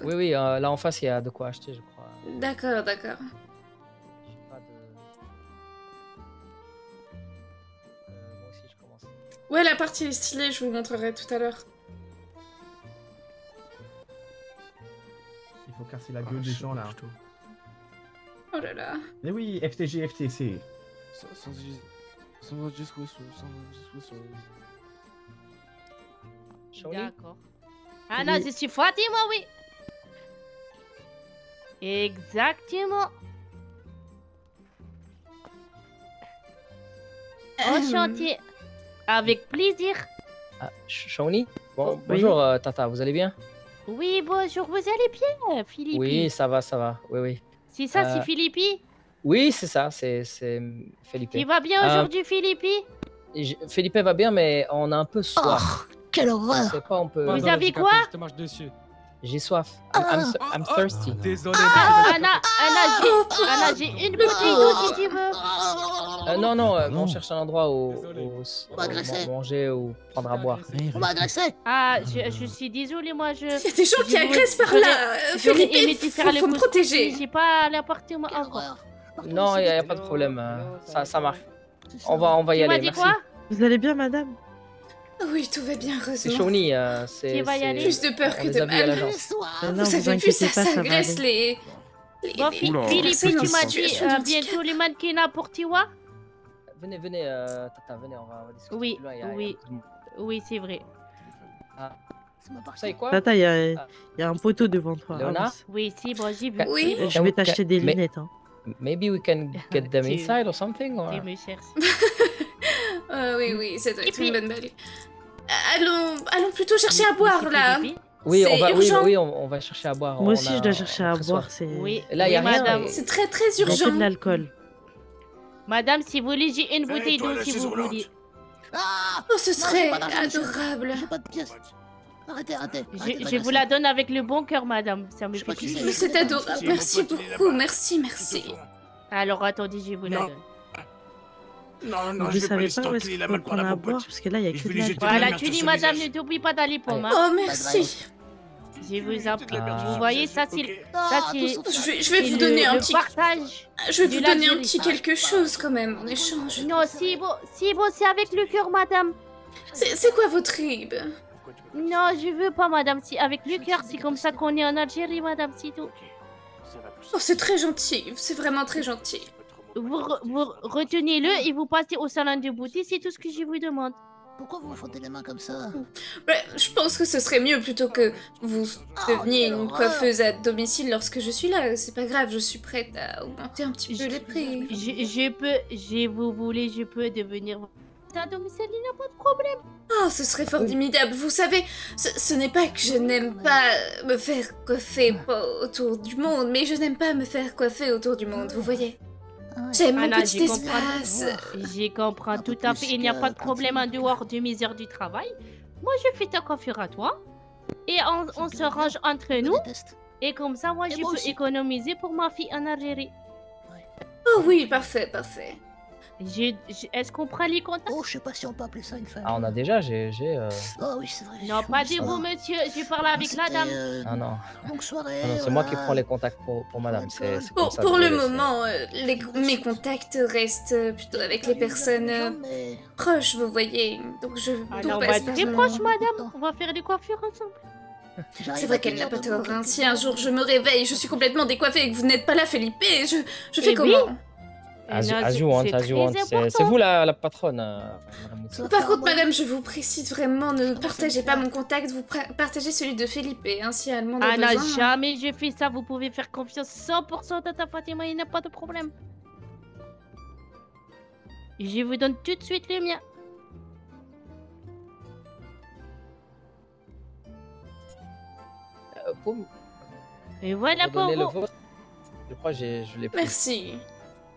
Oui, là en face, il y a de quoi acheter, je crois. D'accord, d'accord. Pas de... moi aussi, je commence. Ouais, la partie est stylée, je vous montrerai tout à l'heure. Il faut casser la gueule des gens là. Oh là là. Mais oui, FTG, FTC. D'accord. Ah non, je suis Fatima, oui. Exactement. Enchanté. Avec plaisir. Ah, Shawnee? Bon, Oui. bonjour Tata, vous allez bien? Oui, bonjour, vous allez bien, Philippe? Oui, ça va, oui. C'est ça, c'est Philippe? Oui, c'est ça, c'est Felipe. Tu vas bien aujourd'hui, Philippe? Felipe va bien, mais on a un peu soif. Quelle horreur! Je sais pas, on peut... Vous avez quoi? J'ai soif. I'm thirsty. Désolé, Anna, j'ai une bouteille d'eau si tu veux. Non, on cherche un endroit où manger ou prendre à boire. On m'a agressé. Ah, je suis désolée, moi je. Il y a des gens qui agressent par là. Philippe, faut me protéger. J'ai pas l'appartement encore. Non, il n'y a pas de problème. Ça marche. On va y Tu m'as aller, dit merci. quoi? Vous allez bien, madame? Oui, tout va bien, C'est heureusement. Shawnee, Tu vas y aller? Plus de peur on que les de a vus à mal. l'agence. Non, Vous avez vu, inquiétez ça pas, ça va s'agresse aller. Bon, Philippe, personnes en tu m'as dit situation de handicap. bientôt les mannequins pour Tiwa? Venez, Tata, venez, on va discuter. Oui, plus loin, il y a oui. beaucoup de monde. Oui, c'est vrai. Vous savez quoi? Tata, il y a un poteau devant toi. Léona? avance. Oui, si, bon, j'ai vu. Oui. Je vais t'acheter des lunettes. Hein. Maybe we can get them Tu- inside or something. Or... Tu me cherches. Oui, ça doit être une bonne balle. Allons plutôt chercher à boire, là. Oui, C'est urgent. on va chercher à boire. Moi On aussi, a- je dois chercher à on a boire. soif. C'est Oui, Là, il y a oui, rien. madame. et- C'est très, très il y a que urgent. de l'alcool. Madame, si vous voulez, j'ai une bouteille d'eau si vous voulez. Ah Oh, ce Non, serait j'ai pas d'argent, monsieur. adorable. J'ai pas de pièces. Arrêtez. Je vous la donne avec le bon cœur, madame. Ça me Je sais pas fait qui plaisir. Mais c'est adorable. Merci beaucoup. Merci. Alors, attendez, je vous la donne. Non, Vous savez pas où est-ce qu'il faut prendre à boire? Parce que là, il y a que de l'alcool. Voilà, tu dis, madame, ne t'oublie pas d'aller pour moi. Oh, merci. Je vous en prie. Ah. Vous voyez, ça, c'est... Je vais vous donner un petit... partage. Je vais de vous donner un l'Algérie. petit quelque chose, quand même, en échange. Non, si bon, c'est avec le cœur, madame. C'est quoi votre rib? Non, je veux pas, madame. Si avec le cœur, c'est comme ça qu'on est en Algérie, madame, c'est tout. Oh, c'est très gentil. C'est vraiment très gentil. Vous retenez-le et vous passez au salon de beauté, c'est tout ce que je vous demande. Pourquoi vous me frottez les mains comme ça? Ouais, je pense que ce serait mieux plutôt que vous deveniez une coiffeuse à domicile lorsque je suis là. C'est pas grave, je suis prête à augmenter un petit peu les prix. Je peux devenir à domicile, il n'y a pas de problème. Oh, ce serait formidable. Vous savez, ce n'est pas que je n'aime pas me faire coiffer autour du monde, mais je n'aime pas me faire coiffer autour du monde, vous voyez. J'aime mon Anna, petit espace. Je comprends tout à fait, il n'y a pas de problème en dehors de mes heures du travail. Moi, je fais ta coiffure à toi. Et on se range entre nous. Et comme ça, moi, je peux économiser pour ma fille en Algérie. Oh oui, parfait. Est-ce qu'on prend les contacts? Oh, je sais pas si on peut appeler ça une famille. Ah, on a déjà, Oh oui, c'est vrai. Non, pas de vous, monsieur. Je parle avec la dame. Ah non. Longue soirée. Ah non, c'est moi qui prends les contacts pour madame. C'est comme ça, Pour le désolé, moment, mes contacts restent plutôt avec les personnes proches, vous voyez. Donc je Alors, on va être très proches, madame. On va faire des coiffures ensemble. C'est vrai qu'elle n'a pas tort. Hein. Si un jour je me réveille, je suis complètement décoiffée et que vous n'êtes pas là, Felipe, je fais Eh comment? oui. As you want. C'est vous la patronne, madame Moussa. Par contre, madame, je vous précise vraiment, ne partagez pas mon contact, vous partagez celui de Felipe, hein, si elle m'en a Anna, besoin. jamais je fais ça. Vous pouvez faire confiance 100% à ta Fatima, il n'y a pas de problème. Je vous donne tout de suite le mien. Et voilà Vous pour donnez le vous. vôtre. Je crois que je l'ai pris. Merci.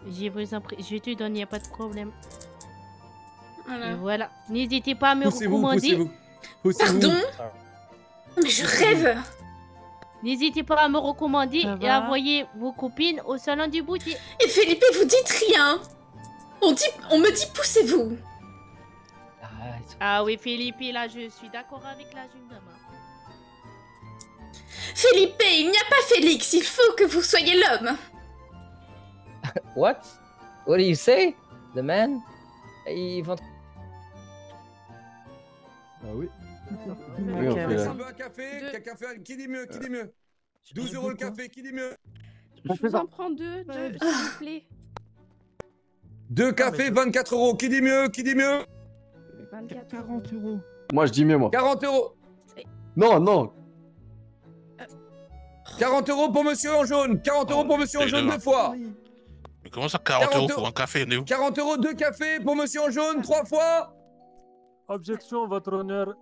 Je vous en prie, je te donne, il n'y a pas de problème. Voilà. Et voilà. N'hésitez pas à me recommander. Pardon? Mais je rêve! N'hésitez pas à me recommander Ça et va à envoyer vos copines au salon du beauté. Et Felipe, vous dites rien! On me dit poussez-vous! Ah oui, Philippe, là, je suis d'accord avec la jeune dame. Felipe, il n'y a pas Félix, il faut que vous soyez l'homme! What? What do you say? The man? Ils vont... Ah oui. Oui, on fait là. Un café, quelqu'un fait... Qui dit mieux? 12 € le café, qui dit mieux? Je vous en prends deux, s'il vous plaît. 2 cafés, 24 €, qui dit mieux? 40 €. Moi je dis mieux moi. 40 €. Non. 40 € pour monsieur en jaune. 40 € pour monsieur en jaune 2 fois. Mais comment ça, 40 € pour un café, Néo? 40 € 2 cafés pour monsieur en jaune 3 fois. Objection, votre honneur.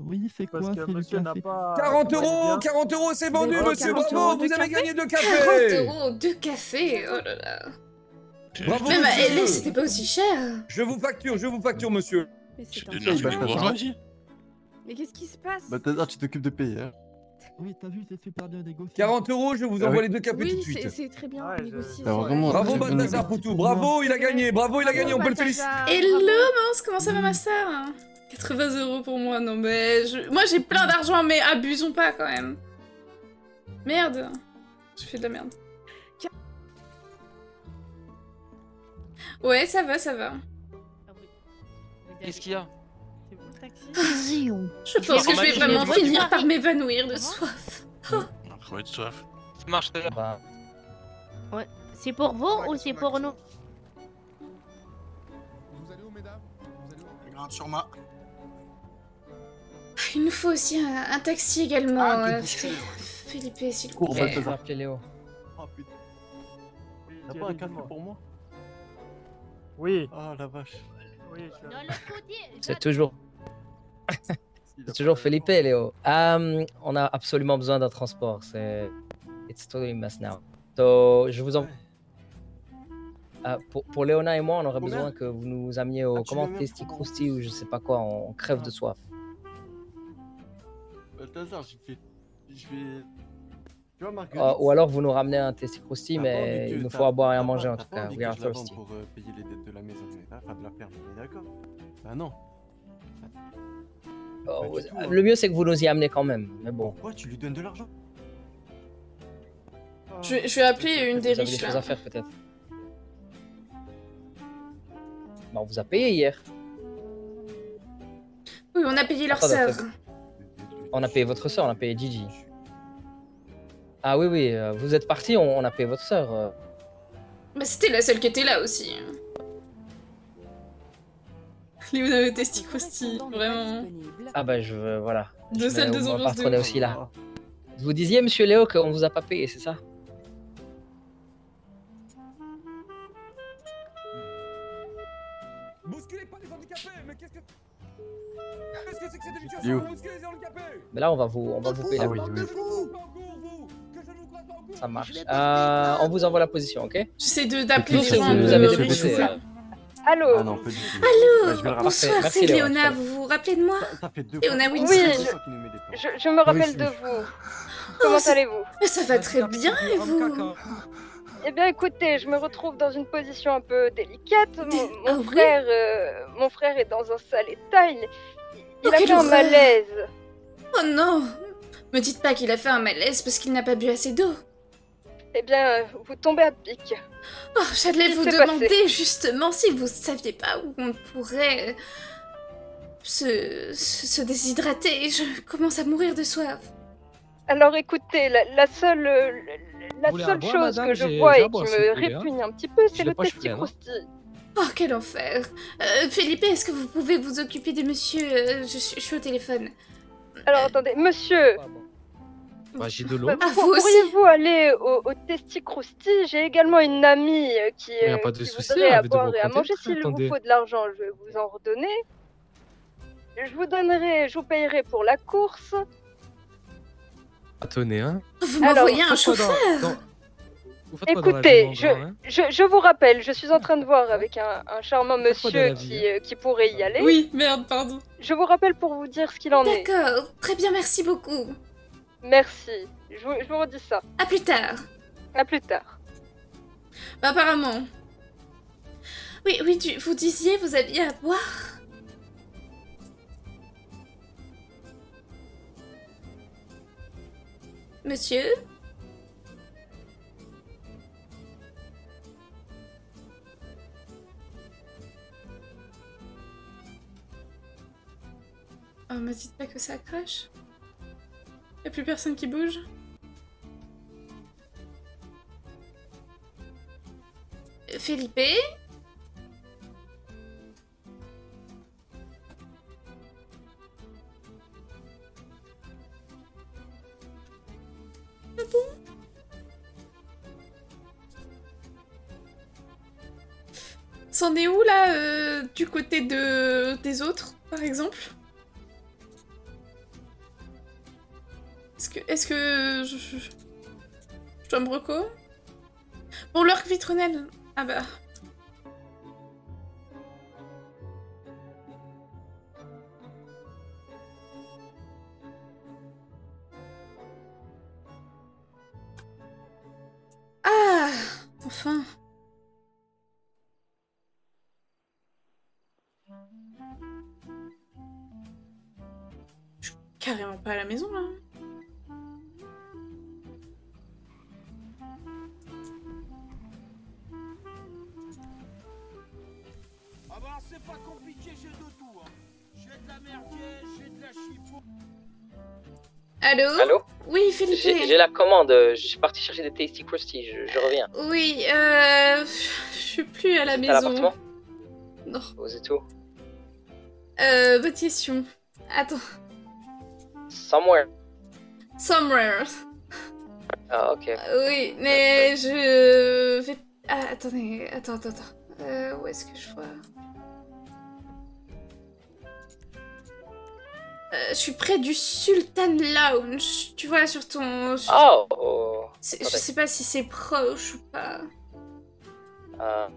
Oui, c'est quoi? Parce que monsieur n'a pas... 40 €, 40 €, c'est vendu, Mais monsieur. 40 Bravo, € de vous avez café gagné 2 40 cafés. €, 2 cafés, oh là là. Bravo, Même à monsieur. LA, c'était pas aussi cher. Je vous facture, monsieur. Mais c'est donné un truc de bourgeois, vas-y. Mais qu'est-ce qui se passe? Bah t'as tu t'occupes de payer. Hein. Oui, t'as vu, c'est super bien négocié. 40 €, je vous envoie les 2 cafés tout de Oui, suite. c'est très bien négocié. Bravo Balthazar Poutou, bravo, il a gagné, bravo, il a gagné, on peut le féliciter. Hello, Mance, comment ça va ma sœur? 80 € pour moi, non mais... Moi j'ai plein d'argent, mais abusons pas quand même. Merde. Je fais de la merde. Ouais, ça va, ça va. Qu'est-ce qu'il y a? Je pense que je vais vraiment finir par m'évanouir de soif. On va être soif. Ça marche déjà. Bah, Ouais. C'est pour vous ou c'est pour nous? Regarde sur ma. Il nous faut aussi un taxi également, Philippe, s'il vous plaît. on va appeler Léo. Oh putain. T'as pas un café pour moi? Oui. Ah la vache. C'est toujours... C'est toujours Felipe, Léo. On a absolument besoin d'un transport. C'est... It's totally mess now. So, je vous en... pour Léona et moi, on aurait besoin que vous nous ameniez au Tasty Krusty ou je sais pas quoi, on crève de soif. Balthazar, je vais... Tu vois, Marguerite, Ou alors vous nous ramenez un Tasty Krusty, t'as pas mais envie que- il nous faut t'as- à boire et à t'as manger pas- en t'as tout pas cas. envie We que are je la vende thirsty. pour payer les dettes de la maison, enfin de la ferme, on est d'accord? Bah non. Oh, du tout, hein. le mieux c'est que vous nous y amenez quand même, mais bon. Pourquoi tu lui donnes de l'argent? Je vais appeler une des Vous avez riches des choses là. à faire peut-être. Bah, on vous a payé hier. Oui, on a payé leur Attends, sœur. attends. On a payé votre soeur, on a payé Gigi. Ah oui, oui, vous êtes parti, on a payé votre soeur. Mais c'était la seule qui était là aussi. Léona Testi Krusty, vraiment. Ah bah voilà. Deux salles, deux Ma ambiances de patronne est ouf. aussi là. Vous disiez, monsieur Léo, qu'on vous a pas payé, c'est ça? Bousculez pas les handicapés, mais qu'est-ce que c'est que cette Yo. situation? Bousculez les handicapés. Mais là, on va vous payer la Ah oui, coupe. oui. Ça marche. On vous envoie la position, ok? J'essaie d'appeler les Vous gens. nous avez débouché. Allô? Ah non, pas du tout. Allô, Ouais, je vais le rappeler. bonsoir, Merci, c'est Léo, Léona, salut. vous vous rappelez de moi? Ça fait 2 Léona fois. Wilson. Oui, je me rappelle de vous. Comment allez-vous? Mais ça va très bien, et vous? Eh bien, écoutez, je me retrouve dans une position un peu délicate. Mon frère est dans un sale état. Il a quelle fait un horreur. malaise. Oh non! Me dites pas qu'il a fait un malaise parce qu'il n'a pas bu assez d'eau. Eh bien, vous tombez à pic. Oh, j'allais Qu'est-ce vous qui s'est demander passé justement si vous saviez pas où on pourrait se déshydrater. Je commence à mourir de soif. Alors écoutez, la seule voulez un boire, chose madame? que je J'ai bois à et boire, qui si me vous voulez, hein. répugne un petit peu, c'est Je le l'ai pas, je suis Tasty plein, hein. Krusty. Oh, quel enfer. Felipe, est-ce que vous pouvez vous occuper de monsieur je suis au téléphone. Alors attendez, monsieur, Bah, j'ai de l'eau. Ah, vous aussi? pourriez-vous aller au Tasty Krusty? J'ai également une amie qui, Mais y a pas de qui souci, voudrait à arrête de boire vous et à raconter, manger. frère, S'il vous attendez. faut de l'argent, je vais vous en redonner. Je vous payerai pour la course. Attendez, hein. Vous Alors, m'envoyez un Faites quoi dans- chauffeur? dans- Vous faites quoi dans la Écoutez, vie, mon grand, hein je vous rappelle, je suis en train de voir avec un charmant quoi de monsieur la vie, qui pourrait y aller. Oui, merde, pardon. Je vous rappelle pour vous dire ce qu'il en est. D'accord, très bien, merci beaucoup. Merci. Je vous redis ça. À plus tard. À plus tard. Bah, apparemment. Oui, vous disiez, vous aviez à boire. Monsieur? Oh, me dites pas que ça crache. Y'a plus personne qui bouge. Felipe? Ah bon? C'en est où là, du côté des autres, par exemple? Est-ce que je dois me reco? Bon, l'orque vitronelle. Ah bah. Enfin. Je suis carrément pas à la maison, là. Ah bah c'est pas compliqué, j'ai de tout. Hein. J'ai de la merguez, j'ai de la chipot. Allô? Allô? Oui, Philippe. J'ai la commande, je suis parti chercher des Tasty Krusty, je reviens. Oui, je suis plus à la Vous êtes maison. à l'appartement? Non. Vous êtes où? Bonne question. Attends. Somewhere. Somewhere. Ah, ok. Oui, mais je vais... Ah, attendez, attends. Où est-ce que je vois? Je suis près du Sultan Lounge. Tu vois, sur ton... Oh! Je sais pas si c'est proche ou pas. Va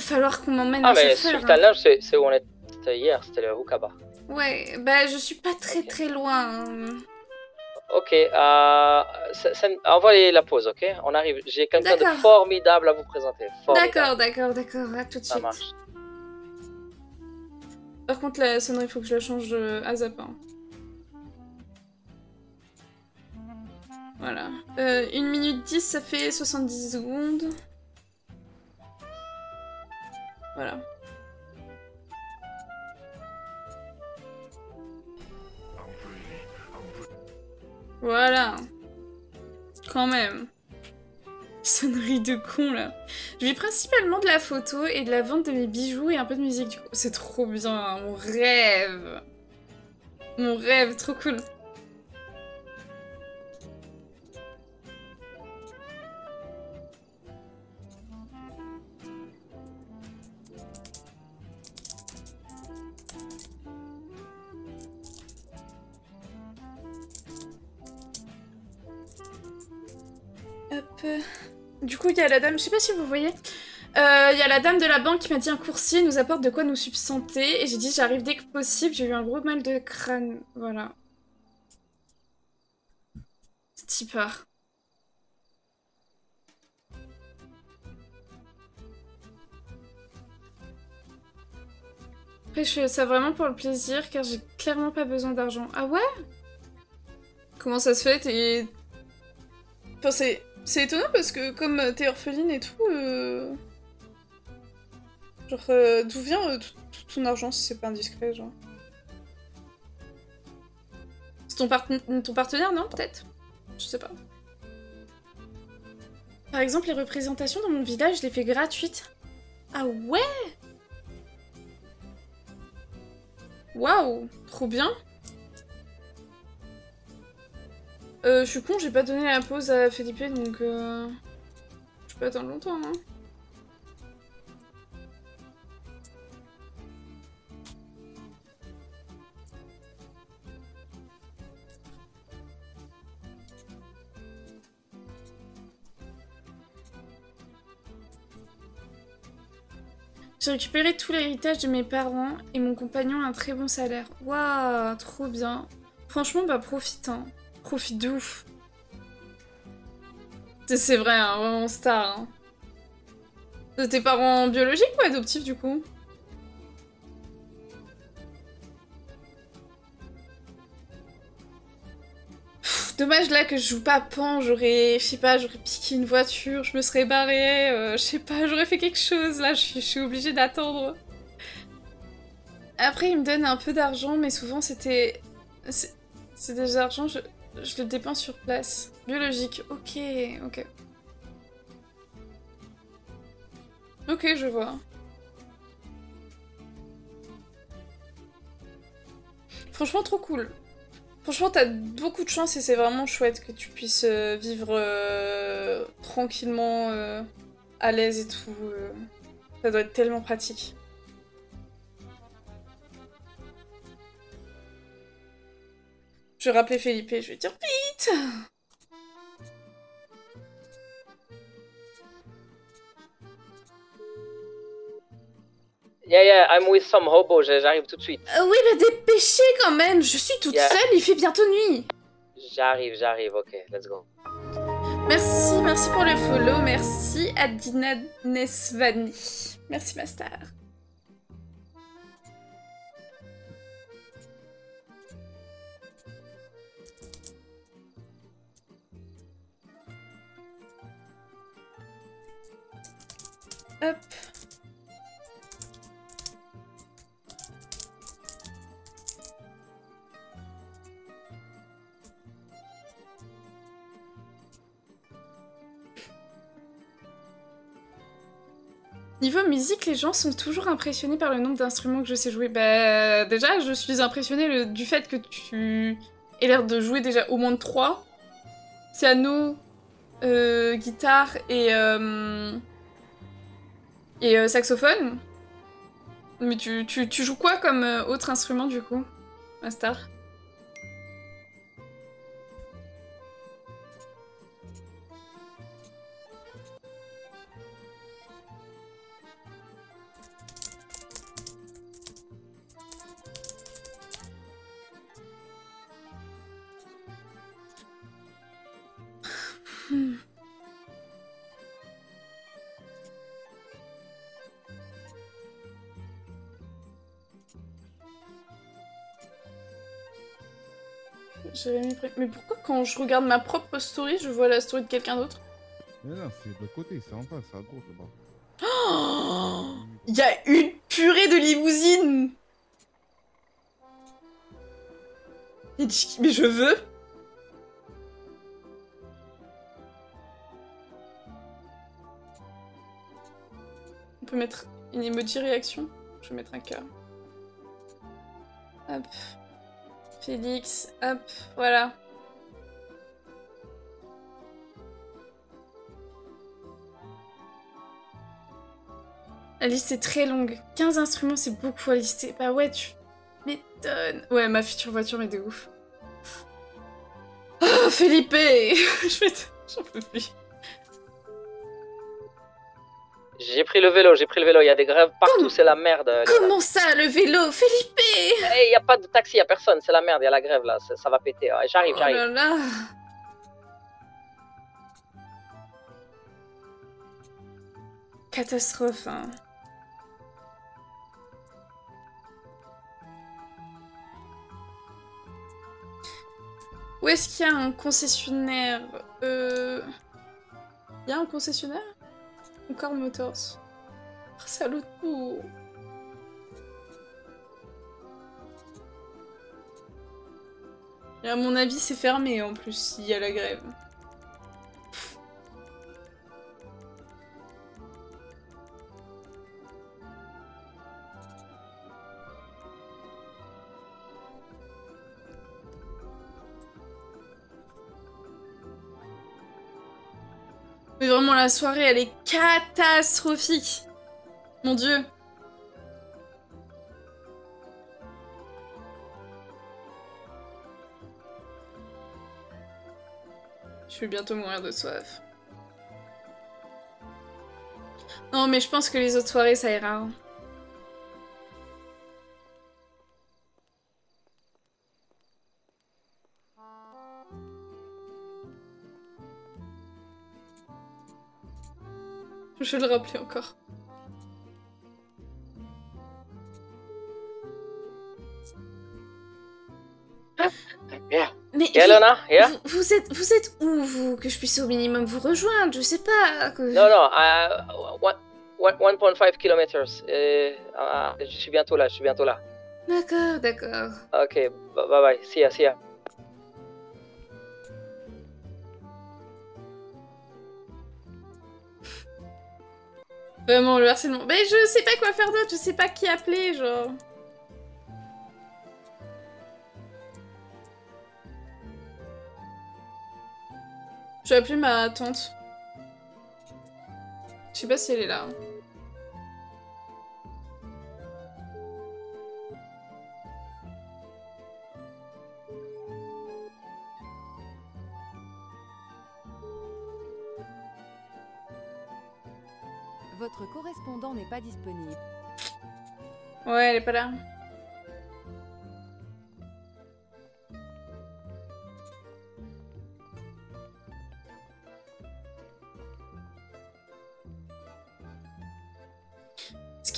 falloir qu'on m'emmène Ah, un mais chauffeur. Sultan Lounge, c'est où on était hier, c'était le hookah bar. Ouais, bah je suis pas très loin. Ok, envoyez la pause, ok? On arrive, j'ai quelqu'un de D'accord. formidable à vous présenter. Formidable. D'accord, à tout de Ça suite. marche. Par contre, la sonnerie, il faut que je la change à Zappa. Voilà. 1 minute 10, ça fait 70 secondes. Voilà. Voilà. Quand même. Sonnerie de con, là. Je vis principalement de la photo et de la vente de mes bijoux et un peu de musique, du coup. C'est trop bien, mon rêve. Mon rêve, trop cool. Hop. Du coup, il y a la dame, je sais pas si vous voyez, il y a la dame de la banque qui m'a dit un coursier nous apporte de quoi nous substanter, et j'ai dit j'arrive dès que possible, j'ai eu un gros mal de crâne, voilà. C'est part. Après, je fais ça vraiment pour le plaisir, car j'ai clairement pas besoin d'argent. Ah ouais? Comment ça se fait? T'es... Enfin, c'est étonnant parce que comme t'es orpheline et tout, genre d'où vient tout ton argent si c'est pas indiscret, genre? C'est ton partenaire, non? Peut-être? Je sais pas. Par exemple, les représentations dans mon village, je les fais gratuites. Ah ouais? Waouh, trop bien. Je suis con, j'ai pas donné la pause à Felipe, donc je peux attendre longtemps, hein. J'ai récupéré tout l'héritage de mes parents et mon compagnon a un très bon salaire. Waouh, trop bien. Franchement, bah profite, hein. Profite de ouf. C'est vrai, hein, vraiment star. Hein. De tes parents biologiques ou adoptifs, du coup? Pff, dommage là que je joue pas à Pan, j'aurais, je sais pas, j'aurais piqué une voiture, je me serais barrée, je sais pas, j'aurais fait quelque chose, là je suis obligée d'attendre. Après il me donne un peu d'argent, mais souvent c'était... C'est des argents, je le dépense sur place. Biologique, ok. Ok, je vois. Franchement, trop cool. Franchement, t'as beaucoup de chance et c'est vraiment chouette que tu puisses vivre tranquillement, à l'aise et tout. Ça doit être tellement pratique. Je vais rappeler Felipe, je vais dire vite! Yeah, I'm with some hobo, j'arrive tout de suite. Oui, mais dépêchez quand même, je suis toute seule, il fait bientôt nuit. J'arrive, ok, let's go. Merci pour le follow, merci Adina Nesvani. Merci ma star. Hop. Niveau musique, les gens sont toujours impressionnés par le nombre d'instruments que je sais jouer. Bah, déjà, je suis impressionnée du fait que tu aies l'air de jouer déjà au moins de 3. Piano, guitare et saxophone. Mais tu joues quoi comme autre instrument du coup, Mastar? Mais pourquoi quand je regarde ma propre story, je vois la story de quelqu'un d'autre? Mais non, c'est de l'autre côté, c'est en bas, c'est à droite là-bas. Oh, il y a une purée de limousine. Mais je veux. On peut mettre une emoji réaction. Je vais mettre un cœur. Hop. Félix, hop, voilà. La liste est très longue. 15 instruments, c'est beaucoup à lister. Bah ouais, tu m'étonnes. Ouais, ma future voiture, mais de ouf. Oh, Felipe. J'en peux plus. J'ai pris le vélo, il y a des grèves partout, c'est la merde. Comment ça, le vélo, Felipe? Il y a pas de taxi, y a personne, c'est la merde, il y a la grève là, ça va péter. Ouais, j'arrive. Oh là là. Catastrophe, hein. Où est-ce qu'il y a un concessionnaire? Il y a un concessionnaire? Encore Motors. Oh, c'est à l'autre bout. Et à mon avis, c'est fermé en plus s'il y a la grève. Mais vraiment, la soirée, elle est catastrophique. Mon Dieu. Je vais bientôt mourir de soif. Non, mais je pense que les autres soirées, ça ira. Je vais le rappeler encore. Yeah. Mais yeah, Lona, yeah? vous êtes où, vous? Que je puisse au minimum vous rejoindre, je sais pas. Que... Non, 1.5 km. Je suis bientôt là, D'accord. Ok, bye, see ya. Vraiment, le harcèlement. Mais je sais pas quoi faire d'autre, je sais pas qui appeler, genre. Je vais appeler ma tante. Je sais pas si elle est là. Votre correspondant n'est pas disponible. Ouais, elle est pas là.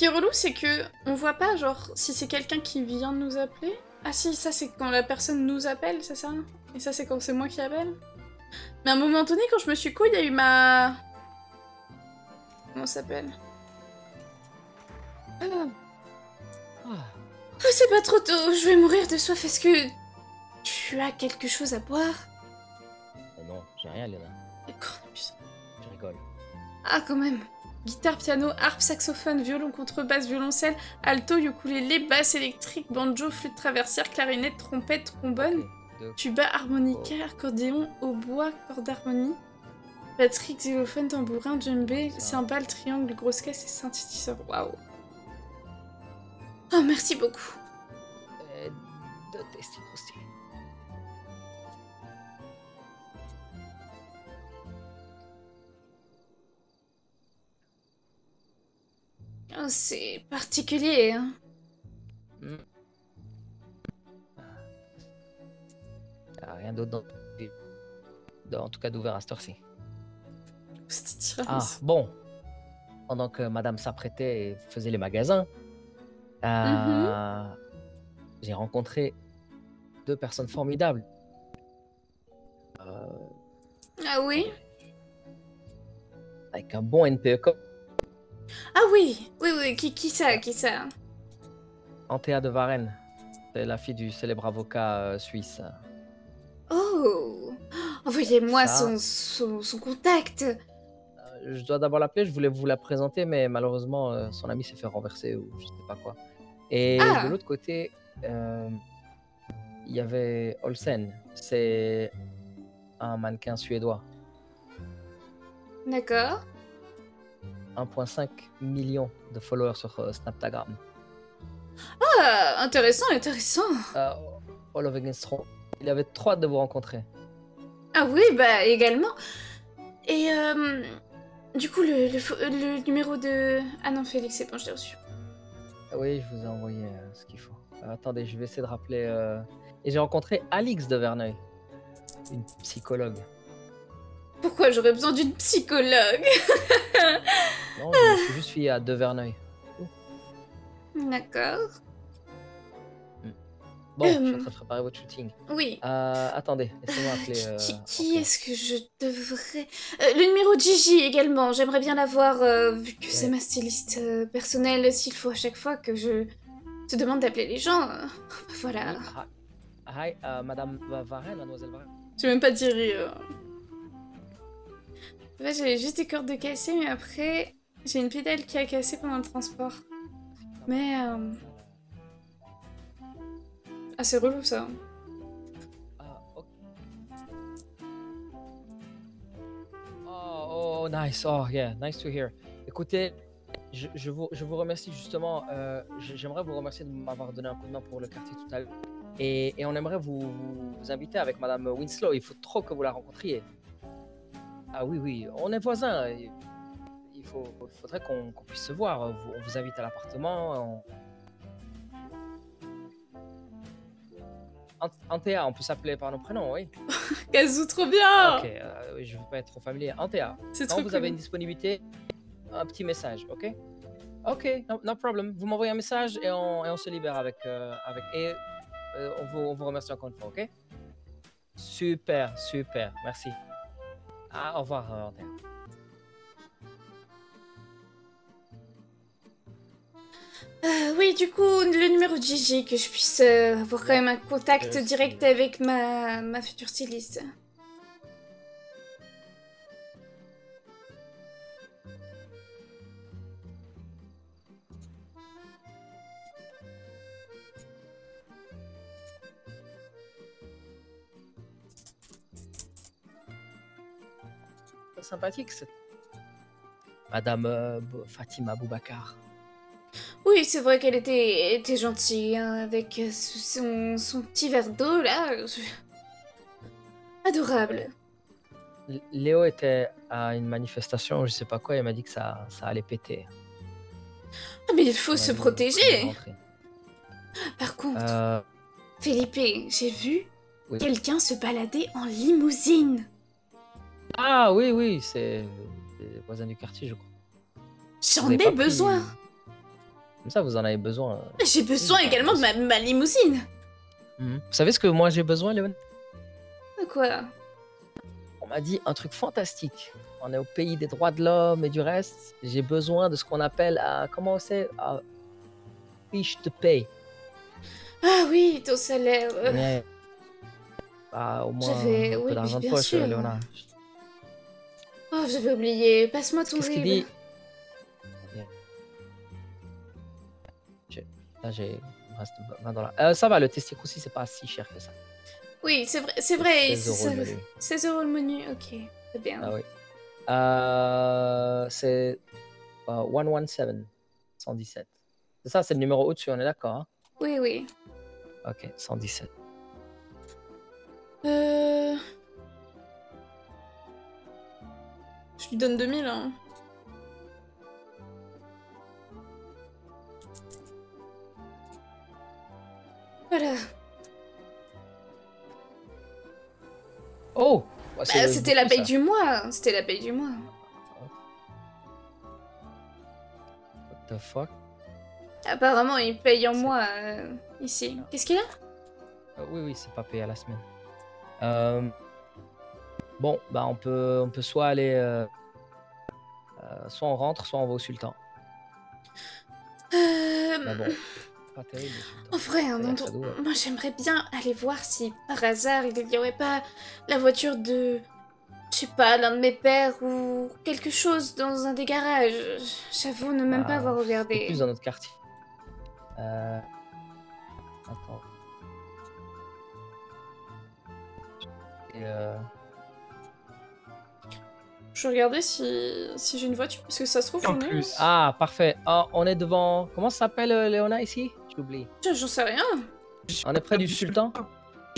qui est relou, c'est que on voit pas, genre, si c'est quelqu'un qui vient de nous appeler. Ah si, ça c'est quand la personne nous appelle, c'est ça? Et ça c'est quand c'est moi qui appelle? Mais à un moment donné, quand je me suis couille, il y a eu ma... Comment ça s'appelle? Oh, c'est pas trop tôt, je vais mourir de soif. Est-ce que tu as quelque chose à boire? Non, j'ai rien, Léna. D'accord, putain. Je rigole. Ah, quand même. Guitare, piano, harpe, saxophone, violon, contrebasse, violoncelle, alto, ukulélé, basse électrique, banjo, flûte traversière, clarinette, trompette, trombone, tuba, harmonica, accordéon, hautbois, corde d'harmonie, batterie, xylophone, tambourin, djembé, cymbale, triangle, grosse caisse et synthétiseur. Waouh. Oh, merci beaucoup. De testi. Oh, c'est particulier, hein. Rien d'autre en tout cas d'ouvert à cette heure-ci. Ah, bon. Pendant que madame s'apprêtait et faisait les magasins, j'ai rencontré 2 personnes formidables. Ah oui? Avec un bon NPE. Ah oui, qui ça? Antea de Varenne. C'est la fille du célèbre avocat suisse. Oh! Envoyez-moi Ça. son contact. Je dois d'abord l'appeler, je voulais vous la présenter, mais malheureusement, son ami s'est fait renverser ou je sais pas quoi. Et de l'autre côté, il y avait Olsen. C'est un mannequin suédois. D'accord. 1,5 million de followers sur Snaptagram. Ah, intéressant. All of Against All. Il avait trop hâte de vous rencontrer. Ah oui, bah également. Et du coup, le numéro de... Ah non, Félix, c'est bon, je l'ai reçu. Oui, je vous ai envoyé ce qu'il faut. Attendez, je vais essayer de rappeler... Et j'ai rencontré Alix de Verneuil, une psychologue. Pourquoi j'aurais besoin d'une psychologue? Non, je suis juste fille à de Verneuil. D'accord. Bon, je suis en train de préparer votre shooting. Oui. Attendez, laissez-moi appeler... Qui est-ce que je devrais... le numéro de Gigi également, j'aimerais bien l'avoir, vu que c'est ma styliste personnelle, s'il faut à chaque fois que je te demande d'appeler les gens. Voilà. Hi, Madame Varenne, Mademoiselle Varenne. Je vais même pas dire rire. Là, j'avais juste des cordes de cassées, mais après, j'ai une pédale qui a cassé pendant le transport. Mais... Ah, c'est relou, ça. Oh, nice. Oh, yeah, nice to hear. Écoutez, je vous remercie justement. J'aimerais vous remercier de m'avoir donné un coup de main pour le quartier tout à l'heure. Et on aimerait vous inviter avec Madame Winslow. Il faut trop que vous la rencontriez. Ah oui, on est voisins. Il faudrait qu'on puisse se voir. On vous invite à l'appartement. Antea, on peut s'appeler par nos prénoms, oui. Kazoo, trop bien. Ok, je veux pas être trop familier. Antea, c'est quand trop vous cool. avez une disponibilité, un petit message, ok? Ok, no problem. Vous m'envoyez un message et on se libère avec on vous remercie encore une fois, ok? Super, merci. Au revoir, Antea. Oui, du coup, le numéro de Gigi, que je puisse avoir quand même un contact direct avec ma future styliste. Sympathique, c'est... Madame Fatima Boubacar. Oui, c'est vrai qu'elle était gentille, hein, avec son petit verre d'eau, là. Adorable. Léo était à une manifestation, je sais pas quoi, il m'a dit que ça allait péter. Ah, mais il faut se protéger. Par contre, Felipe, j'ai vu quelqu'un se balader en limousine. Ah oui, c'est les voisins du quartier, je crois. J'en ai besoin. Comme ça, vous en avez besoin. J'ai besoin également de ma limousine. Vous savez ce que moi j'ai besoin, Léon? De quoi? On m'a dit un truc fantastique. On est au pays des droits de l'homme et du reste. J'ai besoin de ce qu'on appelle, comment c'est, fiche de paye. Ah oui, ton salaire. Ouais. Bah, au moins un J'avais... peu Oui, d'argent de bien poche, sûr. Léona. Oh, j'avais oublié. Passe-moi ton Qu'est-ce qu'il RIB. dit? Là, j'ai... il me reste $20. Ça va, le testic aussi, c'est pas si cher que ça. Oui, c'est vrai. 16 € le menu. 16 € le menu, ok. Très bien. Ah oui. C'est 117. 117. C'est ça, c'est le numéro au-dessus, on est d'accord, hein? Oui, oui. Ok, 117. Je lui donne 2000, hein. Voilà. Oh! Bah, c'était la paye du mois. C'était la paye du mois. What the fuck? Apparemment, il paye en mois ici. Qu'est-ce qu'il y a? Oui, c'est pas payé à la semaine. Bon, bah on peut soit aller... soit on rentre, soit on va au sultan. Mais bon, pas terrible. En vrai, moi j'aimerais bien aller voir si par hasard il n'y aurait pas la voiture de, je sais pas, l'un de mes pères ou quelque chose dans un des garages. J'avoue ne même pas avoir regardé. C'est plus dans notre quartier. Attends. Et Je regardais si j'ai une voiture parce que ça se trouve j'en ai. Ah, parfait. Ah, on est devant... Comment ça s'appelle, Léona, ici? J'ai oublié. J'en sais rien. On est près du sultan?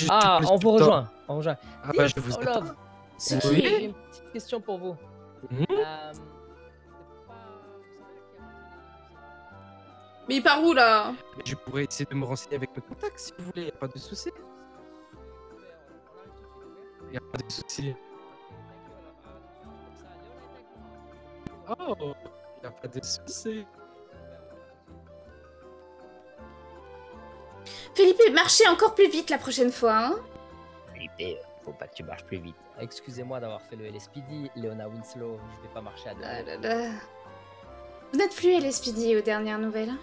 Ah, on vous rejoint. On rejoint. Ah bah, je vous Olaf, attends. C'est Oui. qui? j'ai une petite question pour vous. Mais il part où là? Mais je pourrais essayer de me renseigner avec mes contacts si vous voulez, y a pas de souci. Y a pas de souci. Oh, y a pas de souci. Philippe, marchez encore plus vite la prochaine fois, hein? Philippe, faut pas que tu marches plus vite. Excusez-moi d'avoir fait le LSPD, Léona Winslow, je vais pas marcher à deux. Ah là là. Vous n'êtes plus LSPD aux dernières nouvelles, hein?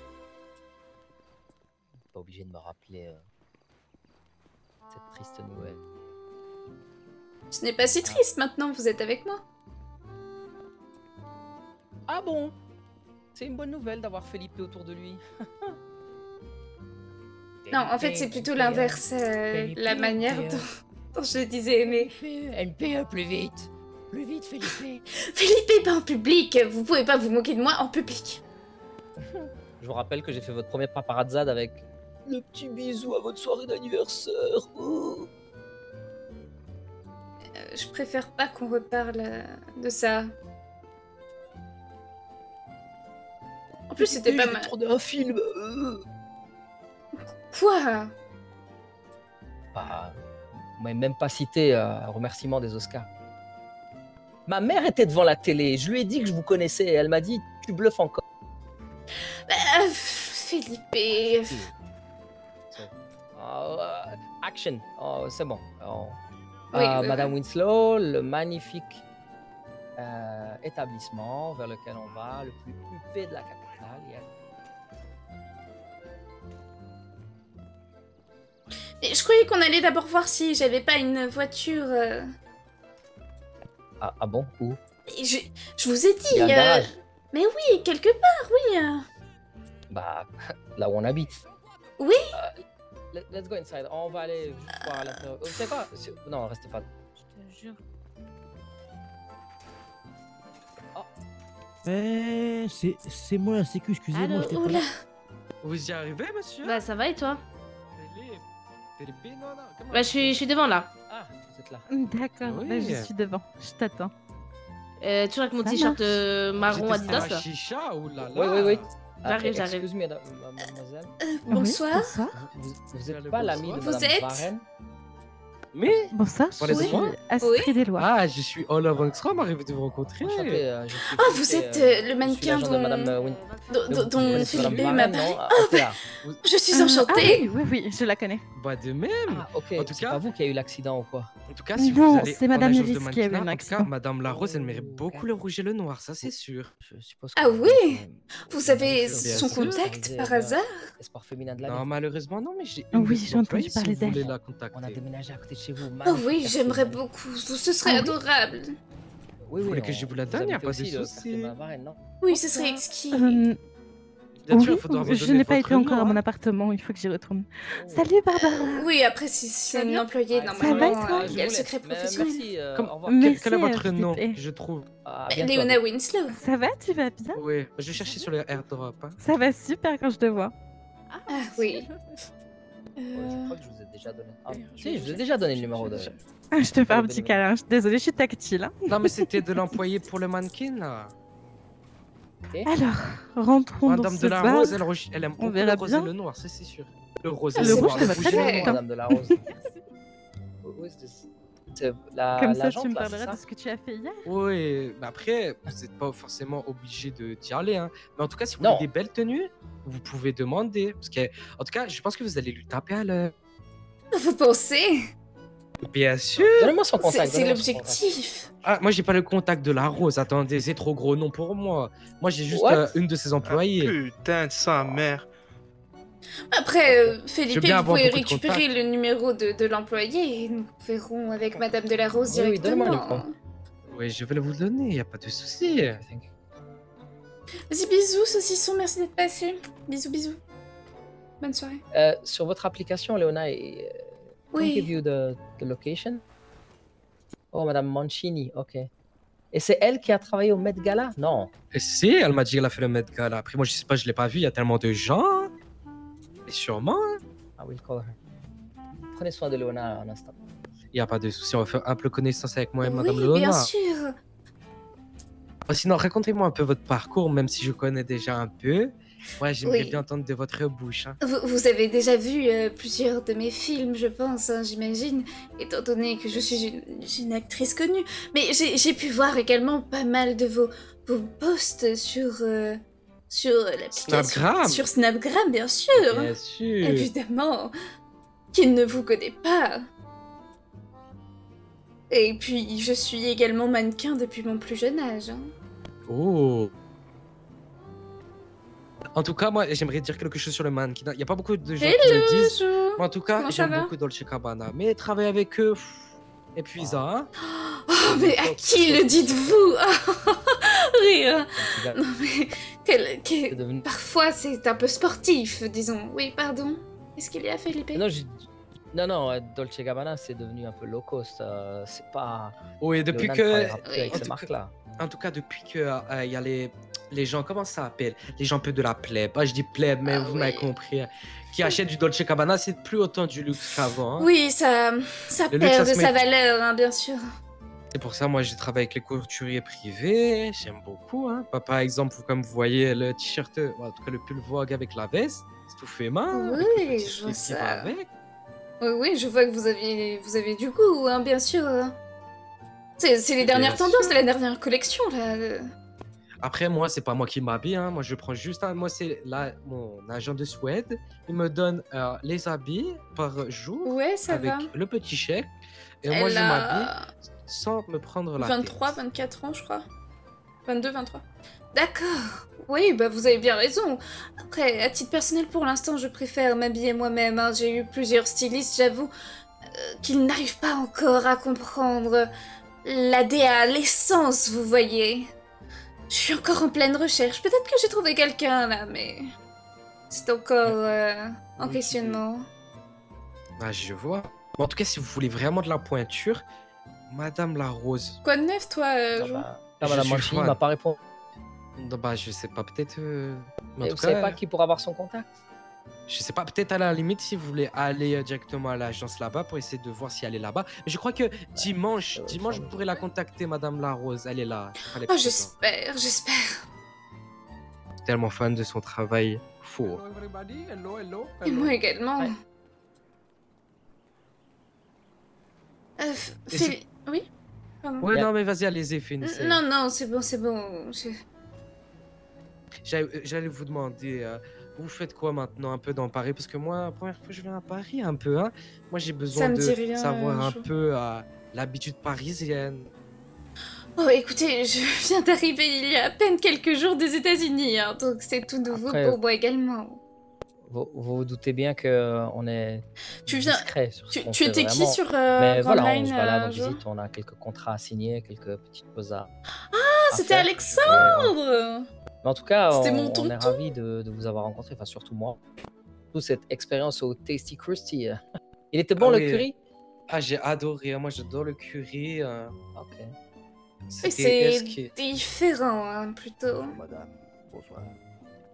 Pas obligé de me rappeler cette triste nouvelle. Ce n'est pas si triste maintenant, vous êtes avec moi. Ah bon? C'est une bonne nouvelle d'avoir Felipe autour de lui. Non, en fait, c'est plutôt l'inverse, la manière dont je disais, mais... NPE, plus vite! Plus vite, Felipe! Felipe, pas en public! Vous pouvez pas vous moquer de moi en public! Je vous rappelle que j'ai fait votre premier paparazzade avec le petit bisou à votre soirée d'anniversaire. Oh. Je préfère pas qu'on reparle de ça. En plus, c'était pas mal. Tourné un film. Quoi? Bah, vous m'avez même pas cité un remerciement des Oscars. Ma mère était devant la télé. Je lui ai dit que je vous connaissais. Elle m'a dit, tu bluffes encore. Felipe. Action. Oh, c'est bon. Oui, Madame Winslow, le magnifique établissement vers lequel on va, le plus huppé de la capitale. Et je croyais qu'on allait d'abord voir si j'avais pas une voiture. Ah bon? Où? Je vous ai dit. Il y a un garage. Mais oui, quelque part, oui. Bah, là où on habite. Oui. Let's go inside. On va aller juste voir à l'intérieur. Vous savez quoi? Non, restez pas. Je te jure. C'est moi la sécu, excusez-moi. Allô, j'étais pas oula. là. Vous y arrivez, monsieur? Bah ça va et toi? Philippe, non, comment Bah je suis devant là. Ah, vous êtes là. D'accord, Oui. bah, je suis devant. Je t'attends. Toujours avec mon Ça t-shirt marche. marron Adidas là. Chicha, oulala. Oui. J'arrive. Excuse moi, mademoiselle. Bonsoir. Vous êtes pas l'ami de Vous Madame êtes Varenne? Mais Bonsoir, pour je les suis autres, Astrid Eloi. Ah, je suis Oliver Engstrom, arrivé de vous rencontrer. Enchanté, je suis Ah, Philippe vous et, êtes le je suis mannequin l'agent de Madame dont Vous connaissez Philippe Madame m'a Varenne, parlé. non? Ah, Oh, ok, bah, là. je suis Ah enchantée. oui, je la connais. Bah de même. Ah, ok, En tout c'est cas, pas vous qui a eu l'accident ou quoi? en tout cas, si Non, vous allez c'est en Madame agence de Iris qui a eu mannequinat, un en tout cas, accident. Madame Larose, elle mérite beaucoup le rouge et le noir, ça c'est sûr. Je suppose Ah que vous oui? connaissez Vous avez Bien son sûr. contact par hasard? Espoir féminin de Non, l'année. malheureusement, non, mais j'ai Oh une de oui, ses j'ai entendu employées si parler vous voulez d'elle. la On a contacter. déménagé à côté de chez vous. Oh magnifique oui, quartier, j'aimerais magnifique. beaucoup. Ce serait Ah oui? adorable. Oui, Vous voulez oui, que je vous la vous donne, y a habitez pas de aussi le quartier souci. Madame Varenne, non? Oui, ce serait exquis. Bien sûr, Oui, il faudra me je donner n'ai pas votre été encore nom, à mon hein. appartement, il faut que j'y retourne. Salut Barbara. Oui, après, si c'est une employée, Ça va et normalement, toi? il y a le secret professionnel. Merci, au revoir. Quel Merci, est votre Philippe. nom, Et je trouve? À Bah, bientôt. Léona Winslow. ça va, tu vas bien? Oui, je cherchais sur les airdrops. Hein. Ça va super quand je te vois. Ah oui. Je crois que je vous ai déjà donné. Ah, si, je vous ai déjà donné le numéro de. Ah, je te fais un petit câlin, désolée, je suis tactile. Hein. Non, mais c'était de l'employé pour le mannequin, là. Alors, rentrons dans Madame ce de la bar. Rose, elle aime On beaucoup verra le rose bien. et le noir, ça c'est sûr. Le rose et Le le rouge, noir. ça va rouge très et le bien. noir. Madame de la Rose. Où est-ce que c'est Comme ça, l'agente, tu me là, c'est parleras ça? de ce que tu as fait hier. Oui, mais après, vous n'êtes pas forcément obligé d'y aller. Hein. Mais en tout cas, si vous Non. voulez des belles tenues, vous pouvez demander. Parce que, en tout cas, je pense que vous allez lui taper à l'heure. Vous pensez? Bien sûr. Donnez-moi son contact. C'est donnez-moi son l'objectif. Ah, moi, j'ai pas le contact de la Rose. Attendez, c'est trop gros nom pour moi. Moi, j'ai juste What? une de ses employées. Putain de sa mère. Après, Je Felipe, veux bien vous avoir pouvez beaucoup de récupérer contacts. le numéro de l'employé et nous verrons avec Madame de la Rose Oui, oui, donnez-moi le directement. numéro. Oui, je vais le vous donner, y a pas de souci. Vas-y, bisous, saucisson, merci d'être passé. Bisous, bisous. Bonne soirée. Sur votre application, Léona, Oui. can give you the location? Oh, Madame Mancini, ok. Et c'est elle qui a travaillé au Met Gala? Non. Et si, elle m'a dit qu'elle a fait le Met Gala. Après, moi, je sais pas, je l'ai pas vu, il y a tellement de gens. Et sûrement, I will call her. Prenez soin de Léona un instant. il y a pas de souci, on va faire un peu connaissance avec moi et Madame Oui, Léona. bien sûr. Sinon, racontez-moi un peu votre parcours, même si je connais déjà un peu. Ouais, j'aimerais Oui. bien entendre de votre bouche. Hein. Vous avez déjà vu plusieurs de mes films, je pense, hein, j'imagine, étant donné que je suis une actrice connue. Mais j'ai pu voir également pas mal de vos posts sur l'application. Snapgram. Sur Snapgram, bien sûr. Bien sûr. Évidemment. Qui ne vous connaît pas. Et puis, je suis également mannequin depuis mon plus jeune âge. Hein. Oh. En tout cas, moi, j'aimerais dire quelque chose sur le mannequin. Il n'y a pas beaucoup de gens qui le disent. Hello, Mais en tout cas, Comment ça j'aime va beaucoup Dolce Gabbana. Mais travailler avec eux, épuisant. Hein. Oh, mais à qui le dites-vous? Rire. Non, mais parfois c'est un peu sportif, disons. Oui, pardon. Qu'est-ce qu'il y a, Felipe? Non, Dolce Gabbana, c'est devenu un peu low cost. C'est pas. Oui, depuis Léona que. ne travaillera plus avec en ces tout marques-là. En tout cas, depuis que y a les gens, comment ça s'appelle? Les gens un peu de la plèbe. Ah, je dis plèbe, mais vous m'avez compris. Qui achètent du Dolce Gabbana, c'est plus autant du luxe qu'avant. Hein. Oui, ça Le luxe, perd ça de se sa met- valeur, hein, bien sûr. C'est pour ça, moi, je travaille avec les couturiers privés. J'aime beaucoup. Hein. Par exemple, comme vous voyez, le t-shirt, en tout cas, le pull Vogue avec la veste, c'est tout fait main. avec le Oui, petit je vois slip qui ça. va avec. Oui, je vois que vous avez du goût, hein, bien sûr. C'est les dernières Bien tendances, sûr. c'est la dernière collection, là. Après, moi, c'est pas moi qui m'habille. Hein. Moi, je prends juste moi, c'est mon agent de Suède. Il me donne les habits par jour Ouais, ça avec va. le petit chèque. Et moi, Elle je a m'habille sans me prendre la 23, 24 ans, je crois. 22, 23. D'accord. Oui, bah vous avez bien raison. Après, à titre personnel, pour l'instant, je préfère m'habiller moi-même. Hein. J'ai eu plusieurs stylistes, j'avoue, qu'ils n'arrivent pas encore à comprendre l'ADA, l'essence, vous voyez. Je suis encore en pleine recherche. Peut-être que j'ai trouvé quelqu'un, là, mais... C'est encore en questionnement. Ah, je vois. Bon, en tout cas, si vous voulez vraiment de la pointure, Madame la Rose. Quoi de neuf, toi, Jo? Madame Mancini m'a pas répondu. Non, bah, je sais pas, peut-être. Mais en Et tout vous savez cas, pas qui pourra avoir son contact? je sais pas, peut-être à la limite, si vous voulez aller directement à l'agence là-bas pour essayer de voir si elle est là-bas. Mais je crois que dimanche, vous pourrez la contacter, Madame la Rose. Elle est là. Elle est Oh, présente. j'espère, j'espère. Je suis tellement fan de son travail. Fou. Et moi également. Oui? Pardon. Ouais, non, mais vas-y, allez-y, finissez. Non, non, c'est bon, c'est bon. J'allais vous demander, vous faites quoi maintenant un peu dans Paris? Parce que moi, la première fois que je viens à Paris, un peu, hein. Moi, j'ai besoin me de dit rien, savoir un Jo. peu l'habitude parisienne. Oh, écoutez, je viens d'arriver il y a à peine quelques jours des États-Unis, hein, donc c'est tout nouveau Après, pour moi également. Vous vous doutez bien qu'on est Tu viens- discret sur ce qu'on tu fait étais qui vraiment. sur Mais Grand voilà, on Line, se balade, on Jo? visite, on a quelques contrats à signer, quelques petites choses à C'était faire. Alexandre! Mais en tout cas, C'était mon on est tonton. ravis de vous avoir rencontré, enfin surtout moi. Toute cette expérience au Tasty Krusty. Il était bon Ah le oui. curry? Ah, j'ai adoré, hein. Moi, j'adore le curry. Ok. Mais C'était c'est différent, hein, plutôt. Madame, bonsoir.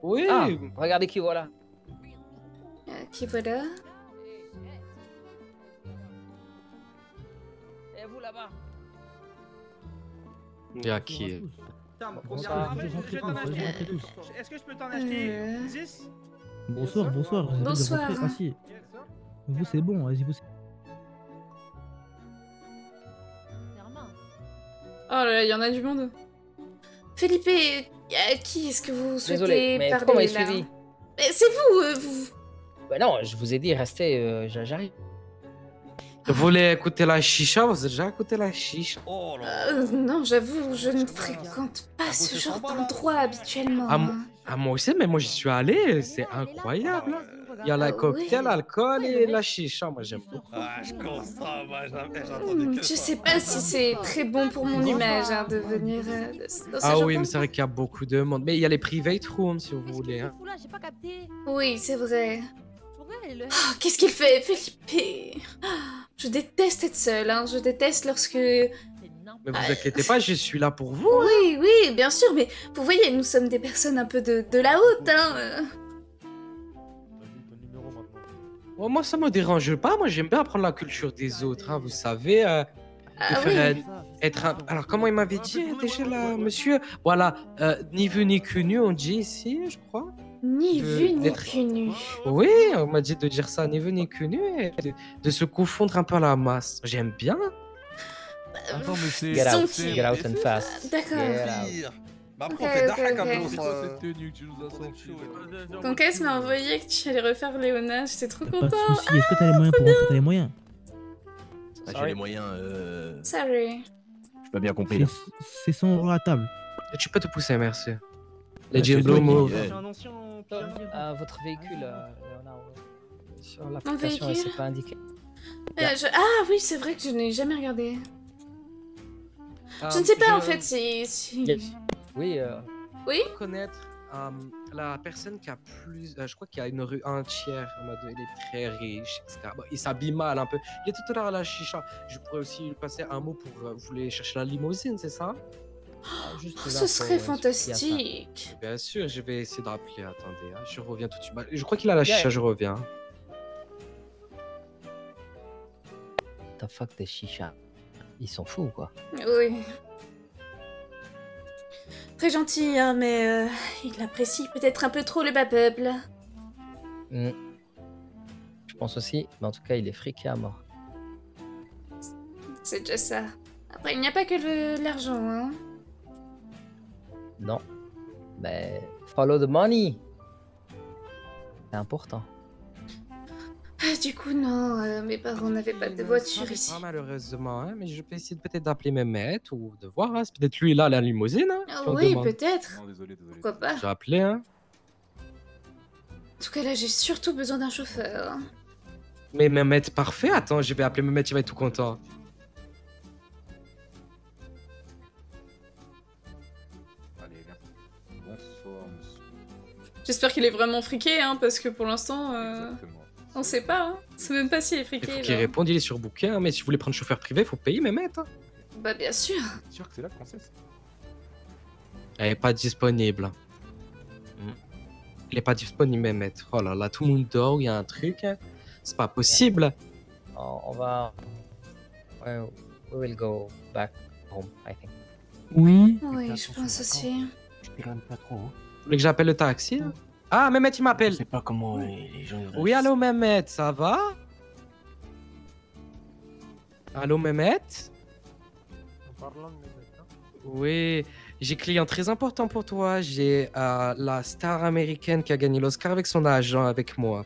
Oui. Ah, regardez qui voilà. Qui voilà? Et vous là-bas? Il y a qui? Bonsoir. Est-ce que je peux t'en acheter 10? Bonsoir, bonsoir. vous êtes Bonsoir. rentrés. Ah si. Vous c'est bon, vas-y vous. Oh là là, il y en a du monde. Felipe, à qui est-ce que vous souhaitez Désolé, mais parler pourquoi vous là? m'avez suivi? Mais c'est vous. Bah non, je vous ai dit, restez, j'arrive. Vous voulez écouter la chicha? Vous avez déjà écouté la chicha? Non, j'avoue, je ne fréquente pas ce genre d'endroit habituellement. Moi aussi, mais moi j'y suis allé, c'est incroyable. Il y a la cocktail, l'alcool et la chicha, moi j'aime beaucoup. Ah, je comprends, moi Je sais pas si c'est très bon pour mon image hein, de venir dans ce Ah genre oui, mais d'endroit. c'est vrai qu'il y a beaucoup de monde. Mais il y a les private rooms si vous voulez. Hein. J'ai pas capté. Oui, c'est vrai. Ouais, le... Oh, qu'est-ce qu'il fait, Felipe? Je déteste être seule, hein. Je déteste lorsque... Mais vous inquiétez pas, je suis là pour vous. Oui, oui, bien sûr, mais vous voyez, nous sommes des personnes un peu de la haute, hein. Oh, moi, ça me dérange pas. Moi, j'aime bien apprendre la culture des autres. Hein, vous savez, être un... Alors, comment il m'avait dit déjà là, monsieur? Voilà, ni vu ni connu, on dit ici, je crois. Ni vu ni d'être- connu. Oui, on m'a dit de dire ça, ni vu ni connu, et de se confondre un peu à la masse. J'aime bien. Attends, mais c'est. Get out, c'est- get out and fast. D'accord. Get out. Mais après, Ok, on fait ok, d'arrac ok. un peu C'est quoi cette tenue que tu nous as sortie là? Conquête m'a envoyé que tu allais refaire Léona, j'étais trop Pas de contente. soucis, est-ce que t'as les moyens pour rentrer? T'as les moyens? Ah, j'ai les moyens. Sorry. J'ai pas bien compris. Là. C'est 100 € à table. Et tu peux te pousser, merci. Les c'est Jim toi Blue qui- Move. Votre véhicule, Léonard, sur Mon l'application, véhicule c'est pas indiqué. Ah oui, c'est vrai que je n'ai jamais regardé. Je ne sais pas en fait si... Oui, Oui? Connaître la personne qui a plus. Je crois qu'il y a une rue entière en mode il est très riche, etc. Bon, il s'habille mal un peu. Il est tout à l'heure à la chicha. Je pourrais aussi lui passer un mot pour vous voulez chercher la limousine, c'est ça? juste Oh, les ce infos, serait ouais, s'il y a ça. fantastique. Bien sûr, je vais essayer d'appeler. Attendez, hein, je reviens tout de suite. Bah, je crois qu'il a la chicha, je reviens. The fuck des chichas. Ils sont fous, quoi. Oui. Très gentil, hein, mais il apprécie peut-être un peu trop le bas peuple. Hmm. Je pense aussi, mais en tout cas, il est friqué à mort. C'est déjà ça. Après, il n'y a pas que l'argent, hein. Non. Mais follow the money. C'est important. Ah, du coup, non, mes parents n'avaient pas de voiture ici. Pas malheureusement, hein, mais je peux essayer peut-être d'appeler Mehmet ou de voir. Hein, c'est peut-être lui là, à la limousine. Hein, Ah si on oui, demande. peut-être. Non, désolé. Pourquoi pas? J'ai appelé, hein. En tout cas, là, j'ai surtout besoin d'un chauffeur. Hein. Mais Mehmet, parfait. Attends, je vais appeler Mehmet, il va être tout content. Allez, viens. Bonsoir, monsieur. J'espère qu'il est vraiment friqué, hein, parce que pour l'instant, Exactement. on sait pas. Hein. On sait même pas s'il est Il friqué. faut qu'il genre. réponde, il est sur booking. Hein, mais si vous voulez prendre chauffeur privé, il faut payer Mehmet. Hein. Bah, bien sûr. T'es sûr que c'est la princesse? Elle est pas disponible. Il est pas disponible, Mehmet. Oh là là, tout le monde dort, il y a un truc. Hein. C'est pas possible. On va... Ouais, we will go back home, I think. Oui. Oui, je pense aussi. Je t'éloigne pas trop. Hein. Vous voulez que j'appelle le taxi? Hein? Ah, Mehmet, il m'appelle. Je sais pas comment les gens. Oui, allô, Mehmet, ça va? Allô, Mehmet? En parlant de Mehmet, hein. Oui, j'ai client très important pour toi. J'ai la star américaine qui a gagné l'Oscar avec son agent avec moi.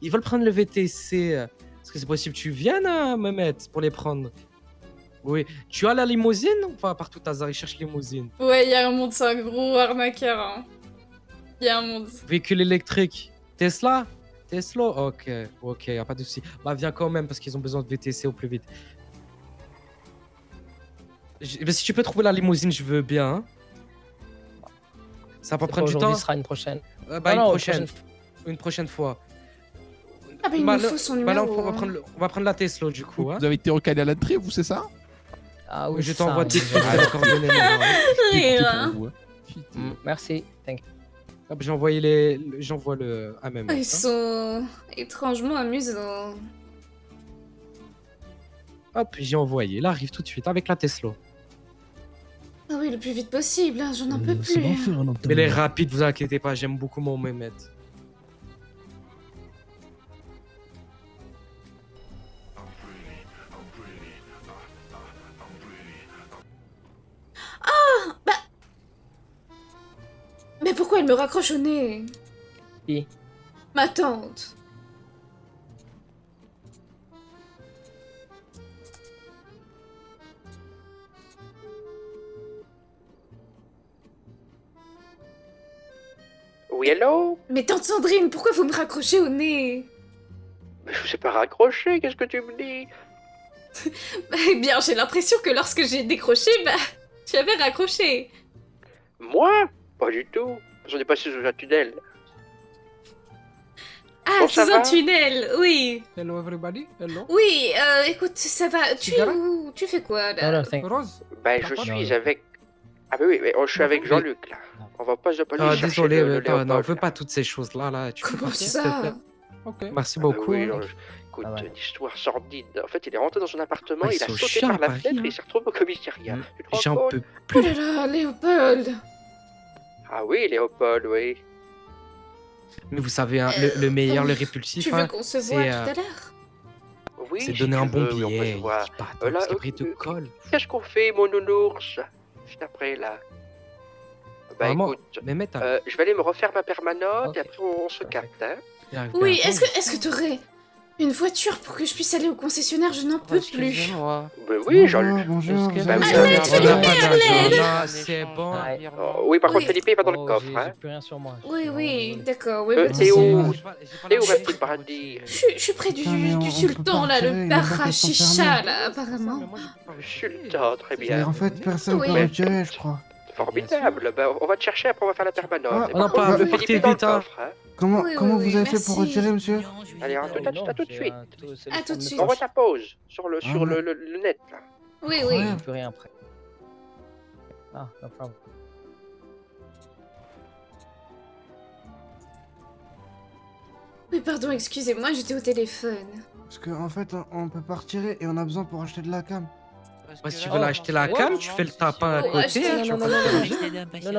Ils veulent prendre le VTC. Est-ce que c'est possible que tu viennes, Mehmet, pour les prendre? Oui. Tu as la limousine ou pas? Par tout hasard, ils cherchent limousine. Ouais, y a un monde, c'est un gros arnaqueur. Hein. Y a un monde. Véhicule électrique. Tesla? Tesla? Ok, y a pas de souci. Bah, viens quand même parce qu'ils ont besoin de VTC au plus vite. Si tu peux trouver la limousine, je veux bien. Hein. Ça va pas prendre du temps. Ce sera une prochaine. Une prochaine fois. Ah bah il nous faut son numéro. Là, on va prendre la Tesla du coup. Hein. Vous avez été recalé à l'entrée, vous, c'est ça? Ah oui, je t'envoie des coordonnées. Merci, thank you. J'ai envoyé le à même. Ils sont étrangement amusants. Hop, j'ai envoyé. Là, arrive tout de suite avec la Tesla. Ah oui, le plus vite possible, hein, j'en peux plus. Mais les rapides, vous inquiétez pas, j'aime beaucoup mon Mehmet. Ah bah... Mais pourquoi elle me raccroche au nez? Qui? Ma tante. Oui, hello? Mais tante Sandrine, pourquoi vous me raccrochez au nez? Mais je sais pas raccrocher, qu'est-ce que tu me dis? Eh bien, j'ai l'impression que lorsque j'ai décroché, bah, tu avais raccroché. Moi? Pas du tout. J'en ai passé sous un tunnel. Ah, bon, sous un tunnel, oui. Hello everybody, hello. Oui, écoute, ça va. Tu es où? Tu fais quoi, là? Rose? Ben, je suis avec... Ah bah oui, mais je suis avec Jean-Luc, là. On va pas aller chercher désolé, le Léopold, non, on veut pas toutes ces choses-là. Tu peux Comment partir, ça? s'il te plaît? Ok. Merci beaucoup. Oui, écoute, une histoire sordide. En fait, il est rentré dans son appartement, il a sauté par la fenêtre et il s'est retrouvé au commissariat. Tu te J'en rends peux compte? plus. Oh là là, Léopold. Ah oui, Léopold, oui. Mais vous savez, hein, le meilleur, le répulsif, Tu veux qu'on se voit tout à l'heure? Oui, c'est si donner tu un bon veux, oui, on peut billet. se voir. Parce qu'après, il te colle. Qu'est-ce qu'on fait, mon nounours? Juste après, là. Bah Vraiment, écoute, mais je vais aller me refaire ma permanente et après on se capte, hein. Oui, est-ce que t'aurais une voiture pour que je puisse aller au concessionnaire? Je n'en peux plus. Bah oui, Jean-Luc. Bonjour. Bah oui, Arlette, Felipe, Arlette. C'est bon. Oui, par contre, Oui. Felipe, il va dans le coffre, hein. J'ai plus rien sur moi. Oui, d'accord. Oui, T'es où? T'es où, ma petite Brandy? Je suis près du sultan, là, le Barachicha, là, apparemment. Sultan, très bien. En fait, personne Oui. peut retirer, je crois. Formidable. Bah, on va te chercher, après on va faire la permanente. On n'a pas Felipe porté est dans le vite, hein. coffre, hein. Comment Oui, vous avez fait merci. pour retirer, monsieur? Allez, à tout de suite. À tout de suite. On voit ta pause sur le net, là. Oui, oui. Plus rien après. Ah, no problem. Oui, pardon, excusez-moi, j'étais au téléphone. Parce qu'en fait, on peut pas retirer et on a besoin pour acheter de la cam. Ouais, si tu veux l'acheter la cam, tu fais le tapin à côté. Hein,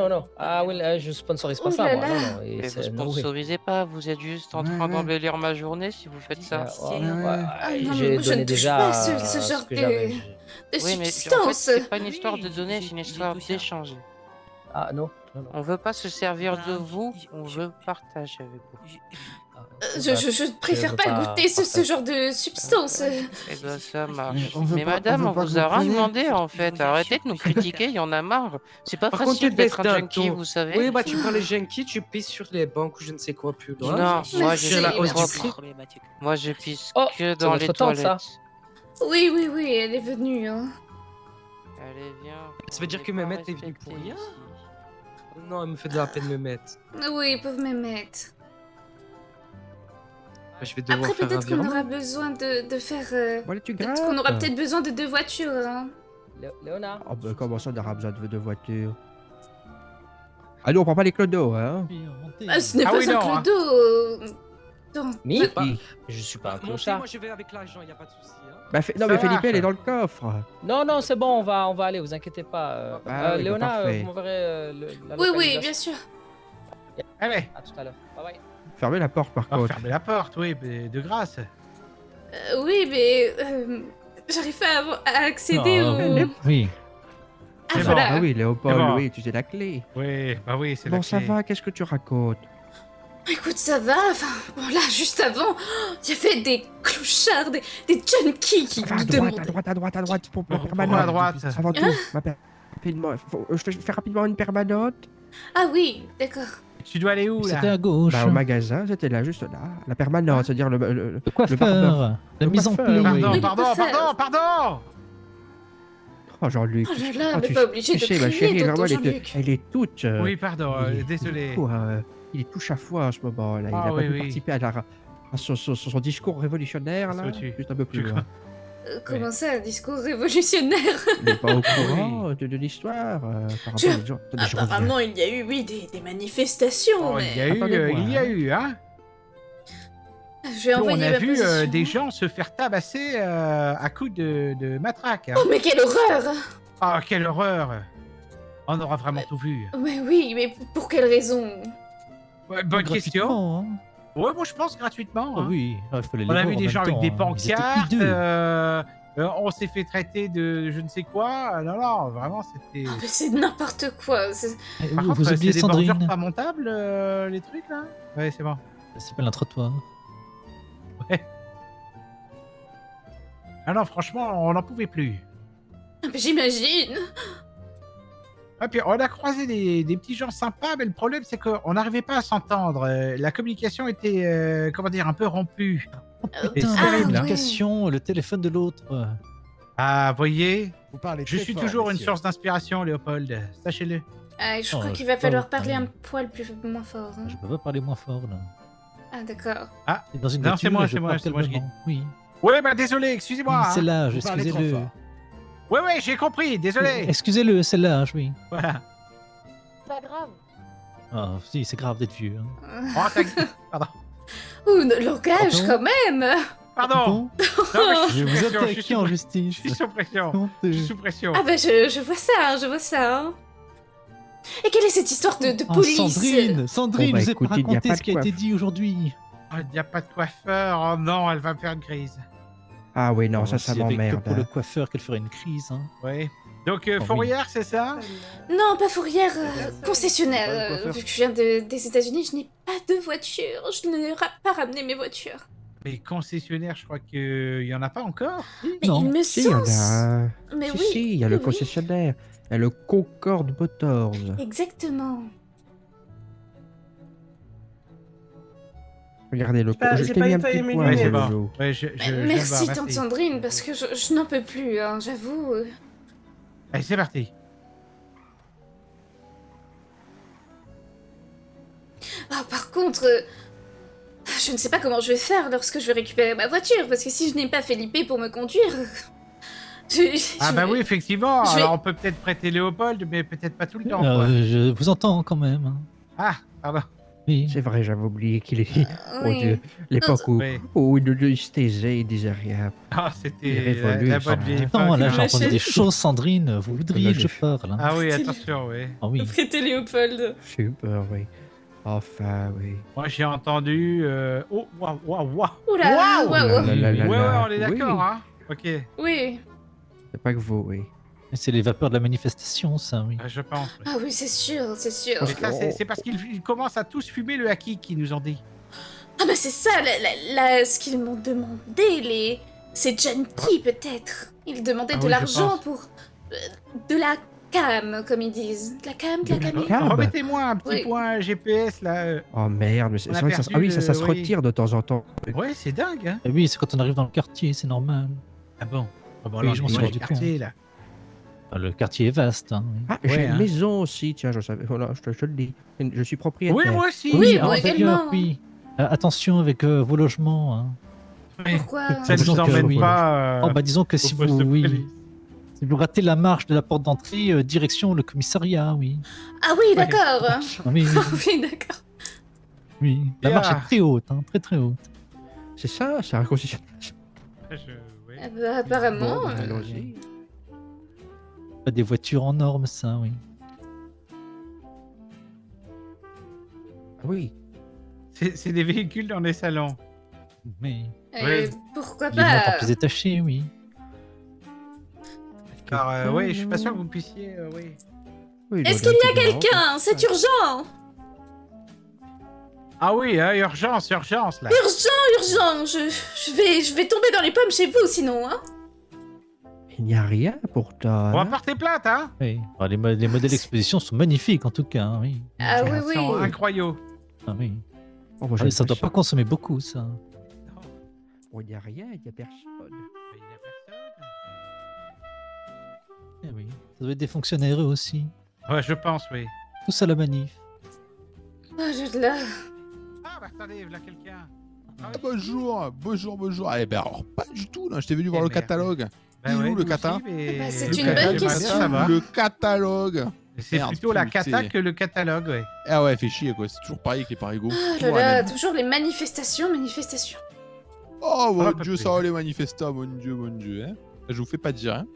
Non. Ah oui, je sponsorise pas Oh ça, là moi. là. Non. Et Mais c'est- vous non, oui. sponsorisez pas, vous êtes juste en train d'embellir ma journée si vous faites ça. Ah non, mais J'ai moi, je donné ne touche déjà pas ce genre ce que j'avais. de Oui, mais en fait, substance. c'est pas une histoire de donner, c'est une histoire d'échanger. Ah non. On veut pas se servir de vous, on veut partager avec vous. Je préfère pas goûter ce genre de substance. Eh ben ça marche. on veut Mais pas- madame, on on veut pas vous que a vous rien preniez. demandé en fait. Arrêtez de nous critiquer, il y en a marre. C'est pas Par contre, facile tu d'être baisses un d'un junkie, ton. vous savez. Oui, bah tu prends les junkies, tu pisses sur les banques ou je ne sais quoi plus loin. Non, moi Merci. je la hausse du propre. prix. Moi je pisse Oh, que c'est dans votre les tante, ça. toilettes. Oui, elle est venue. Hein. Allez, viens. Ça veut dire on que est pas Mehmet est venu pour respecté rien? ici. Non, elle me fait de la peine Mehmet. Oui, ils peuvent me mettre. Je vais devoir Après, faire un peut-être qu'on virement. aura besoin de faire. Voilà, tu Peut-être qu'on aura peut-être besoin de 2 voitures. Hein. Léonard. Oh bah comment ça, on aura besoin de voitures? Ah non, on prend pas les clodos, hein? Ah, ce n'est Ah pas oui, un non, clodo. Non. Mais Bah, je suis pas un Montez, clochard. moi je vais avec l'argent, y a pas de souci. Hein. Bah, non, mais Felipe, elle est dans le coffre. Non, c'est bon, on va aller, vous inquiétez pas. Ah oui, bah, Léonard, parfait. vous m'enverrez la Oui, localisation. bien sûr. Allez, À tout à l'heure. Bye bye. Fermez la porte, par contre. fermez la porte, oui, mais de grâce. Oui, mais. j'arrive pas à accéder au... Oui. Ah, voilà. Ah oui, Léopold, C'est bon. oui, tu sais la clé. Oui, bah oui, c'est la Bon, ça clé. va, qu'est-ce que tu racontes? Écoute, ça va, enfin, bon là, juste avant, il y avait des clochards, des junkies qui Va nous à demandaient... droite, pour ma Pourquoi permanente. à droite? Avant tout, Hein? rapidement, je fais rapidement une permanente. Ah oui, d'accord. Tu dois aller où, là? C'était à gauche. Bah, au magasin, c'était là, juste là. La permanente, c'est-à-dire le Le barbeur. coiffeur. La Le mise en coiffeur, pli. oui. Pardon, le pardon, coiffeur. pardon! Oh, Jean-Luc. Oh là là, Ah, mais tu pas obligé tu de sais, ma crier, chérie, tonton vraiment, Jean-Luc. elle est toute... Oui, pardon, il est désolé. tout, il est tout chafouin en ce moment, là. Il Ah a pas oui, pu oui. participer à son discours révolutionnaire, là. Sautu. Juste un peu plus Tu loin. Comment ça, un discours révolutionnaire? Il n'est pas au courant de l'histoire. Par Tu- rapport aux gens. Attendez, je reviens. Apparemment, il y a eu, oui, des manifestations, Oh, mais... il y a eu, hein? Je vais Nous, on envoyer a ma vu position. des gens se faire tabasser à coups de matraque. Hein. Oh, mais quelle horreur! Ah, quelle horreur! On aura vraiment tout vu. Mais oui, mais pour quelle raison? Ouais, bonne question. Gratuitement, hein. Ouais, moi je pense gratuitement. Ah hein. oui, il fallait les On a voir vu en des même gens avec temps, des hein. Ils étaient pancartes. hideux. On s'est fait traiter de je ne sais quoi. Non, non, vraiment, c'était. Mais c'est n'importe quoi. Par Vous contre, c'est oubliez des bordures Sandrine. pas montables, les trucs là. Ouais, c'est bon. Ça s'appelle un trottoir. Ouais. Ah non, franchement, on n'en pouvait plus. J'imagine. Ah, puis on a croisé des petits gens sympas, mais le problème c'est qu'on n'arrivait pas à s'entendre. La communication était, comment dire, un peu rompue. Et Putain, c'est la horrible, hein. communication, le téléphone de l'autre. Ah, voyez, Vous parlez je très suis fort, toujours une messieurs. source d'inspiration, Léopold. Sachez-le. Ah, je Oh, crois je qu'il peux va pas falloir vous parler parler. un poil moins fort. hein. Je peux pas parler moins fort là. Ah, d'accord. Ah, C'est dans une non, voiture c'est moi, et je c'est moi, parle c'est moi, je calmement. Oui. Ouais, bah désolé, excusez-moi. Oui, hein. c'est l'âge, Vous parlez trop excusez-le. fort. Ouais, ouais, j'ai compris, désolé. Excusez-le, c'est l'âge, oui. Voilà. Pas grave. Ah, si, c'est grave d'être vieux. hein. Oh, pardon. Ouh, le langage, Pardon quand même. Pardon. Non, mais je suis Je sous vous pression, attaque en justice. Je suis sous pression. Je suis sous pression. Ah bah, je vois ça, je vois ça. hein. Et quelle est cette histoire de Oh, police? Sandrine, Sandrine, Bon, bah, je vous ai écoute, pas il n'y a raconté pas ce de qui a été coiffe. dit aujourd'hui. Oh, il n'y a pas de coiffeur. Oh non, elle va me faire une crise. Ah oui, non, ça Si avec que m'emmerde. pour le coiffeur qu'elle ferait une crise. Hein. Oui. Donc, oui. Fourrière, c'est ça? Non, pas fourrière, concessionnaire. Pas le coiffeur. Vu que je viens des États-Unis, je n'ai pas de voiture. Je n'ai pas ramené mes voitures. Mais concessionnaire, je crois qu'il n'y en a pas encore. Mais Non. il me Si, il y en semble. a. Mais Si, oui. si, il y a le oui. concessionnaire. Il y a le Concorde Motors. Exactement. Regardez, le pas- je j'ai t'ai pas mis un étayé petit mes point, lunettes. moi, Ouais, Jojo. Ouais, je viens de Merci, voir, tante Sandrine, parce que je n'en peux plus, hein, j'avoue. Allez, c'est parti. Ah, par contre, je ne sais pas comment je vais faire lorsque je vais récupérer ma voiture, parce que si je n'ai pas Felipe pour me conduire, Ah bah oui, effectivement. je vais- Alors, on peut peut-être prêter Léopold, mais peut-être pas tout le temps. quoi. Je vous entends quand même. hein. Ah, pardon. Oui. C'est vrai, j'avais oublié qu'il est. Oh oui. Dieu, l'époque où, Oui. où il se taisait, il disait rien. Ah, Il c'était révolue, la ça. bonne vieille Attends, là époque. j'ai entendu Machette. des choses, Sandrine. Vous voudriez que je parle. hein. Ah oui, attention, oui. Ah oui. Prêtez Léopold. Super, oui. Enfin, oui. Moi, j'ai entendu... Oh, waouh, waouh, waouh. Oula, Waouh. waouh, waouh. là, là, Ouais, là, ouais, là. on est d'accord, Oui. hein. Ok, Oui. C'est pas que vous, oui. C'est les vapeurs de la manifestation, ça, oui. je pense. oui. Ah oui, c'est sûr, c'est sûr. Mais ça, c'est parce qu'ils commencent à tous fumer le haki qu'ils nous ont dit. Ah bah c'est ça, ce qu'ils m'ont demandé, ces junkies peut-être. Ils demandaient Ah de oui, je l'argent pense. pour... de la cam, comme ils disent. De la cam, de la camée. cam. Remettez-moi un petit Oui. point GPS, là. Oh merde, mais c'est On a vrai que ça, perdu ah oui, ça se oui. retire de temps en temps. Ouais, c'est dingue, hein. Et oui, c'est quand on arrive dans le quartier, c'est normal. Ah bon? Ah bon, Oui, alors, je m'en dis-moi suis les rendu quartiers, là. Enfin, le quartier est vaste. Hein, oui. Ah, j'ai Ouais, une hein. maison aussi, tiens, je savais. Voilà, je te le dis. Je suis propriétaire. Oui, moi aussi. Oui, alors, moi d'ailleurs, également. oui. Attention avec vos logements. Hein. Oui. Pourquoi Ça ne Disons nous que emmène oui. pas. Oh, bah disons que au si poste vous, de oui, police. si vous ratez la marche de la porte d'entrée, direction le commissariat, oui. Ah oui, d'accord. Ah, oui, Oui, d'accord. oui. La Yeah. marche est très haute, hein, très très haute. C'est ça, c'est un concessionnaire. Oui. Ah bah, apparemment... Bon, bah, allons-y. Pas des voitures en normes, ça, oui. Ah oui. C'est des véhicules dans les salons. Mais pourquoi les montres en pas pièces détachées, oui. Alors, oui, je suis pas sûr que vous puissiez, oui. Est-ce qu'il y a quelqu'un? C'est urgent! Ah oui, urgence, urgence, là. Urgent! Je vais tomber dans les pommes chez vous, sinon, hein? Il n'y a rien pourtant. On va porter plainte, hein? Oui. Alors, les modèles d'exposition sont magnifiques, en tout cas. Hein, oui. Ah oui, oui. C'est incroyable. Ah oui. Oh, moi, Ah, ça doit pas consommer beaucoup, ça. Oh, il n'y a rien, il n'y a personne. Eh oui. Ça doit être des fonctionnaires eux aussi. Ouais, je pense, oui. Tous à la manif. Oh, je là. Ah, bah attendez, là quelqu'un. Bonjour. Eh ben alors, pas du tout, là. Je t'ai venu voir le catalogue. Bah Il est ouais, où le nous cata aussi, mais- Bah, c'est Le une cata, bonne j'aimerais bien question. savoir. Le catalogue. C'est Merde, plutôt la putain. cata que le catalogue, ouais. Ah ouais, fait chier, quoi. C'est toujours pareil avec les parigots. Oh Toujours là la là, même. toujours les manifestations. Oh mon Ah, dieu, ça va les manifestants, mon dieu, hein. Je vous fais pas dire, hein.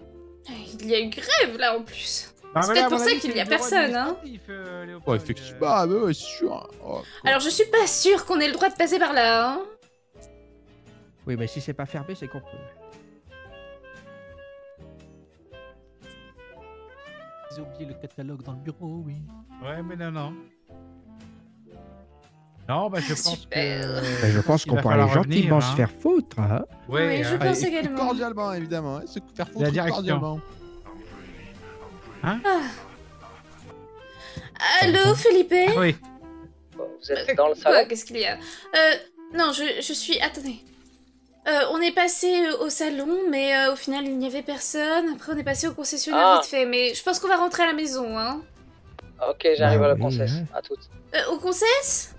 Il y a une grève, là, en plus. Bah, C'est voilà, peut-être à pour mon ça avis, qu'il c'est y a le bureau personne, hein. administratif, Léopold. Oh, effectivement, bah ouais, c'est sûr. Oh, Alors, je suis pas sûre qu'on ait le droit de passer par là, hein. Oui, mais si c'est pas fermé, c'est qu'on peut. Ils ont oublié le catalogue dans le bureau, oui. Ouais, mais non. Non, bah je pense que. Mais je pense qu'il qu'on va pourrait aller falloir gentiment revenir, se hein. faire foutre, hein. Oui, je hein. pense et également. cordialement, évidemment, hein. Se faire foutre La direction. cordialement. Hein? Allô, Felipe? Oui. Vous êtes dans le Quoi? salon? Qu'est-ce qu'il y a? Non, je suis... Attendez. On est passé au salon, mais au final, il n'y avait personne. Après, on est passé au concessionnaire Ah. vite fait, mais je pense qu'on va rentrer à la maison, hein. Ok, j'arrive Bah à le oui, concess. hein. À toutes. Au concess?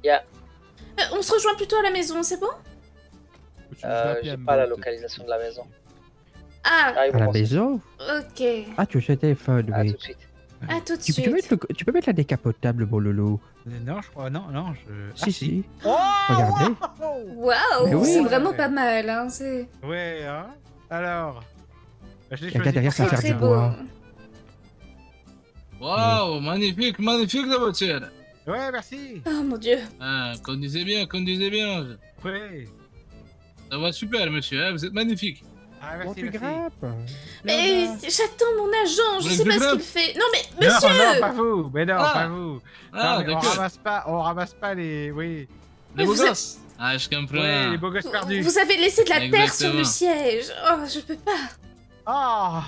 Yeah. On se rejoint plutôt à la maison, c'est bon? J'ai pas la localisation de la maison. Ah, J'arrive À au la concess. maison? ok. Ah, tu as le téléphone, À oui. tout de suite. À tout de Tu suite. peux mettre la décapotable, mon loulou. Non, je crois, non, je. Si. Oh Regardez. Mais Waouh, oui. c'est vraiment pas mal, hein. C'est Ouais, hein. Alors. Bah, je l'ai Quelqu'un choisi derrière, ça pour va très faire du beau. bois. Waouh, magnifique la voiture. Ouais, merci. Oh mon dieu. Ah, conduisez bien. Ouais. Ça va super, monsieur, hein, vous êtes magnifique. Ah, Bon, merci, tu merci. grimpes. Mais j'attends mon agent, je Vous sais pas êtes ce grave. qu'il fait. Non mais, Non, monsieur! non, pas vous. Mais non, Ah. pas vous. Ah, Non, mais d'accord. on ramasse pas les. Oui. Les vous beaux êtes- gosses. Ah, je comprends. Ouais, les beaux gosses perdus. Vous avez laissé de la terre sur le Exactement. siège. Oh, je peux pas. Ah.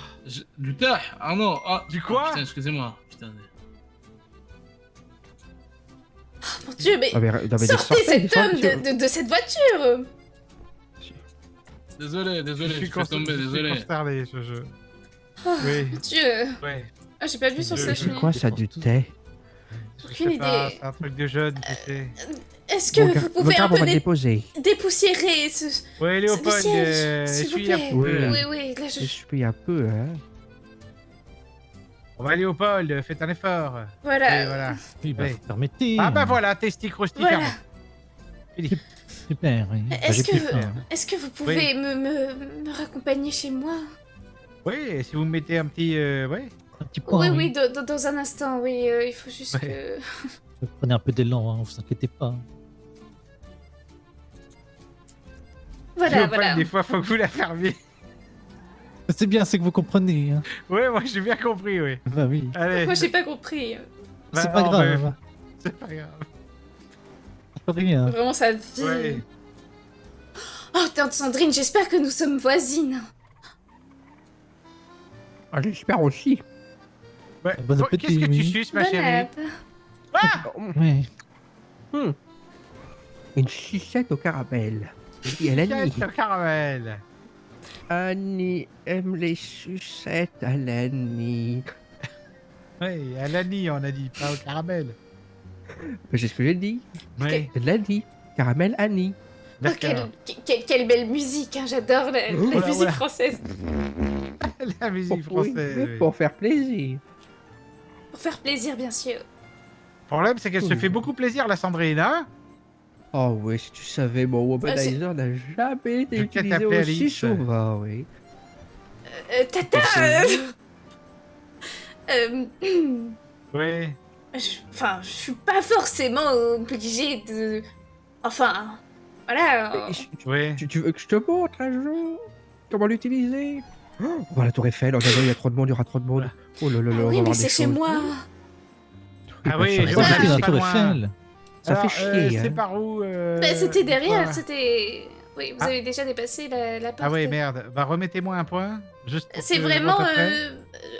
Du terre. Ah non. Ah. Du quoi? Putain, excusez-moi. Putain. Oh mon dieu, mais Ah, mais sortez cet homme de cette voiture. Désolé, Je suis je fais tomber, désolé. consterné, Oh Oui. mon dieu. Ouais. Ah, j'ai pas vu son Je- sèche. C'est quoi ça, du thé? Aucune Je sais pas, idée. c'est un truc de jeune, tu sais. Est-ce que vous pouvez un Regarde, on peu va le déposer. dépoussiérer ce Ouais, Léopold, siège, s'il vous essuie un plaît. peu. là. Oui, oui, là je... Je suis un peu, hein. On va Léopold, faites un effort. Voilà. Et voilà. Oui, bah, Ouais. permettez. Ah bah voilà, testic rustique. Voilà. Super, oui. Bah, Est-ce j'ai plus que, peur. est-ce que vous pouvez me raccompagner chez moi? Oui, si vous me mettez un petit... ouais. Un petit point, Oui, oui. oui, dans un instant, oui, il faut juste que... Prenez un peu d'élan, hein, vous inquiétez pas. Voilà, Léopold, voilà. des fois, faut que vous la fermiez. C'est bien, c'est que vous comprenez. Hein. Ouais, moi j'ai bien compris, oui. Bah oui. Allez. Moi, j'ai pas compris. Bah, C'est pas non, grave. mais- C'est pas grave. Rien. Vraiment, ça vit. Ouais. Oh, tante Sandrine, j'espère que nous sommes voisines. Ah, j'espère aussi. Ouais. Bon Bon, appétit, qu'est-ce que tu oui. suces, ma Bon chérie? app. Ah Ouais. Une sucette au caramel. Et elle a dit. Quel caramel. Annie aime les sucettes à l'Annie. Oui, à l'Annie, on a dit, pas au caramel. C'est ce que j'ai dit. Oui. Elle l'a dit. Caramel Annie. Oh, quelle belle musique, hein, j'adore la Voilà, musique voilà. française. La musique française. Oui, oui. pour faire plaisir. Pour faire plaisir, bien sûr. Le problème, c'est qu'elle se fait beaucoup plaisir, la Sandrine, hein? Oh oui, si tu savais, mon womanizer n'a jamais été Je tiens à utilisé t'appeler aussi Alice. souvent, oui. Tata Oui. Enfin, je suis pas forcément obligée de... Enfin, voilà. Oui. Tu veux que je te montre un jour comment l'utiliser? On va à la Tour Eiffel, oh là là, il y a trop de monde, il y aura trop de monde. Oh là là là, on va Oui, mais voir des c'est chez choses. moi. Ah oui, ça je va, vois, c'est c'est la pas Tour loin. Eiffel. Ça Alors, fait chier, C'est hein. par où Bah, c'était derrière, quoi c'était... Oui, vous Ah. avez déjà dépassé la porte. Ah ouais, merde. Bah, remettez-moi un point. Juste pour C'est que je vois vraiment... à peu près.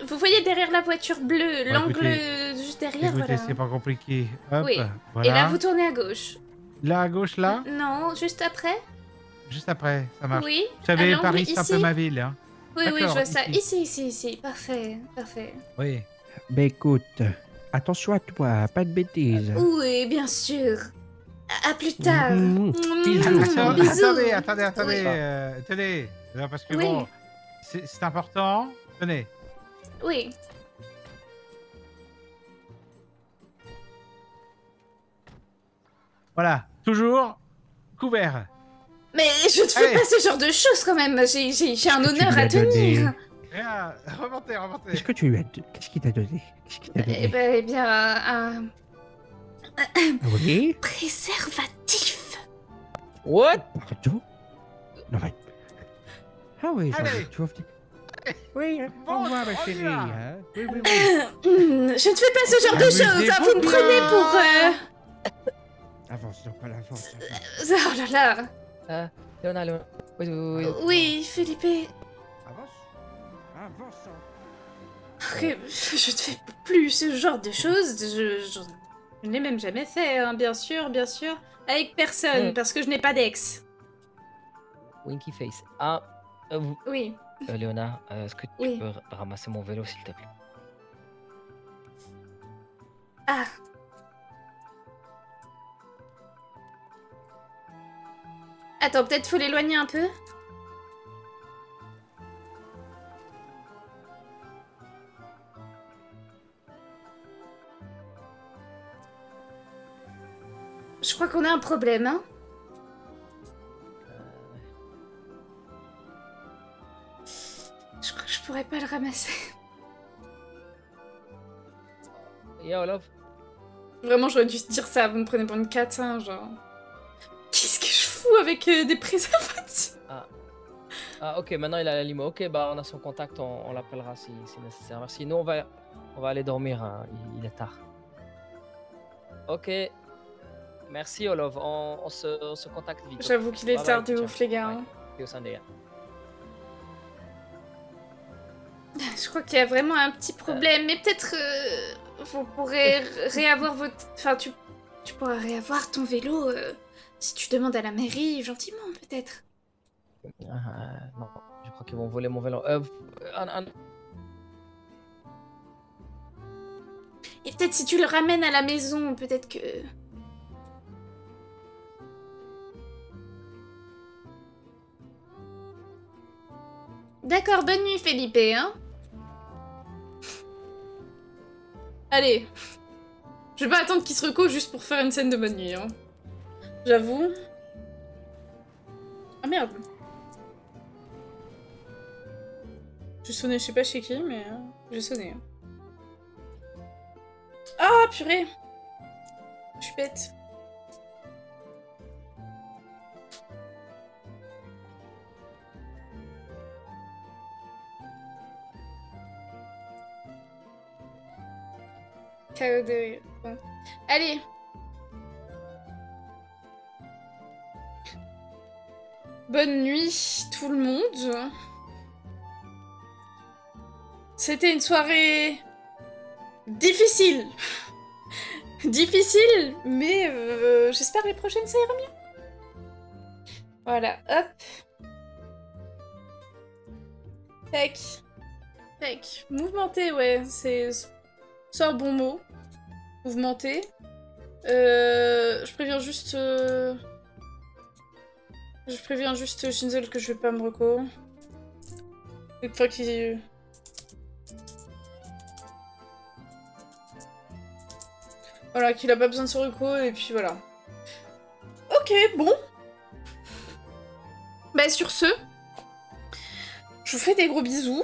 Vous voyez derrière la voiture bleue, Bon, l'angle écoutez, juste derrière, Écoutez, voilà. c'est pas compliqué. Hop, Oui. voilà. Et là, vous tournez à gauche. Là, à gauche, là Non, juste après. Juste après, ça marche. Oui, Vous savez, à l'angle, Paris, c'est un peu ici. ma ville. Hein. Oui, oui, je D'accord, vois ça. ici. Ici. Parfait, parfait. Oui. Ben écoute, attention à toi, pas de bêtises. Oui, bien sûr. À plus tard. Bisous. Bisous. Attendez. Oui. Tenez. Là, parce que Oui. bon, c'est important. Tenez. Oui. Voilà. Toujours couvert. Mais je ne fais Allez. pas ce genre de choses quand même. J'ai un Qu'est-ce que tu honneur lui à as donné tenir. Regarde, remontez. Qu'est-ce que tu lui as donné? Qu'est-ce qu'il t'a donné? Qu'est-ce qu'il t'a donné? Eh bien, un Oui? préservatif. What? Pardon? Non mais... Ah oui, Allez. tu vois... Oui, au revoir ma chérie. Hein? Oui, oui, oui. Je ne fais pas ce genre de choses. Hein. Vous me prenez pour... Avance, donc, voilà, avance. Oh là là. Léona. Oui. Oui, Felipe. Avance. Je ne fais plus ce genre de choses. Je ne l'ai même jamais fait, hein, bien sûr. Avec personne, parce que je n'ai pas d'ex. Winky face. Ah, Oui. Léona, est-ce que tu Oui. peux ramasser mon vélo, s'il te plaît? Ah. Attends, peut-être faut l'éloigner un peu. Je crois qu'on a un problème, hein. Je crois que je pourrais pas le ramasser. Yo, love. Vraiment, j'aurais dû te dire ça, vous me prenez pour une catin, genre. Qu'est-ce que je fous avec des préservatifs? Ah, ok, maintenant il a la limo. Ok, bah on a son contact, on l'appellera si nécessaire. Merci. Nous, on va aller dormir, hein. Il est tard. Ok. Merci, Olov. On se contacte vite. J'avoue qu'il est Bye tard bye, de ciao. ouf, les gars. hein. Yo, Sunday. Je crois qu'il y a vraiment un petit problème, mais peut-être vous pourrez réavoir votre... Enfin, tu pourras réavoir ton vélo si tu demandes à la mairie, gentiment, peut-être. Non, je crois qu'ils vont voler mon vélo. Et peut-être si tu le ramènes à la maison, peut-être que... D'accord, bonne nuit, Felipe, hein. Allez. Je vais pas attendre qu'il se reco juste pour faire une scène de bonne nuit, hein. J'avoue. Ah merde. J'ai sonné, je sais pas chez qui, mais j'ai sonné. Ah, purée. Je suis bête. KO2, bon. Allez. Bonne nuit, tout le monde. C'était une soirée... difficile. Difficile, mais j'espère les prochaines ça ira mieux. Voilà, hop. Tac. Tac. Mouvementé, ouais, c'est un bon mot. Mouvementé. Je préviens juste... Je préviens juste Shinzel que je vais pas me reco. Une fois qu'il... Voilà, qu'il a pas besoin de se reco, et puis voilà. Ok, bon. Bah sur ce, je vous fais des gros bisous.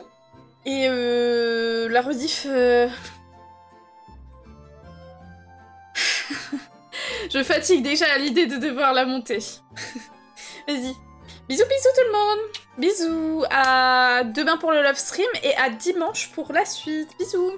Et la rediff... Je fatigue déjà à l'idée de devoir la monter. Vas-y. Bisous bisous tout le monde. Bisous, à demain pour le live stream et à dimanche pour la suite. Bisous.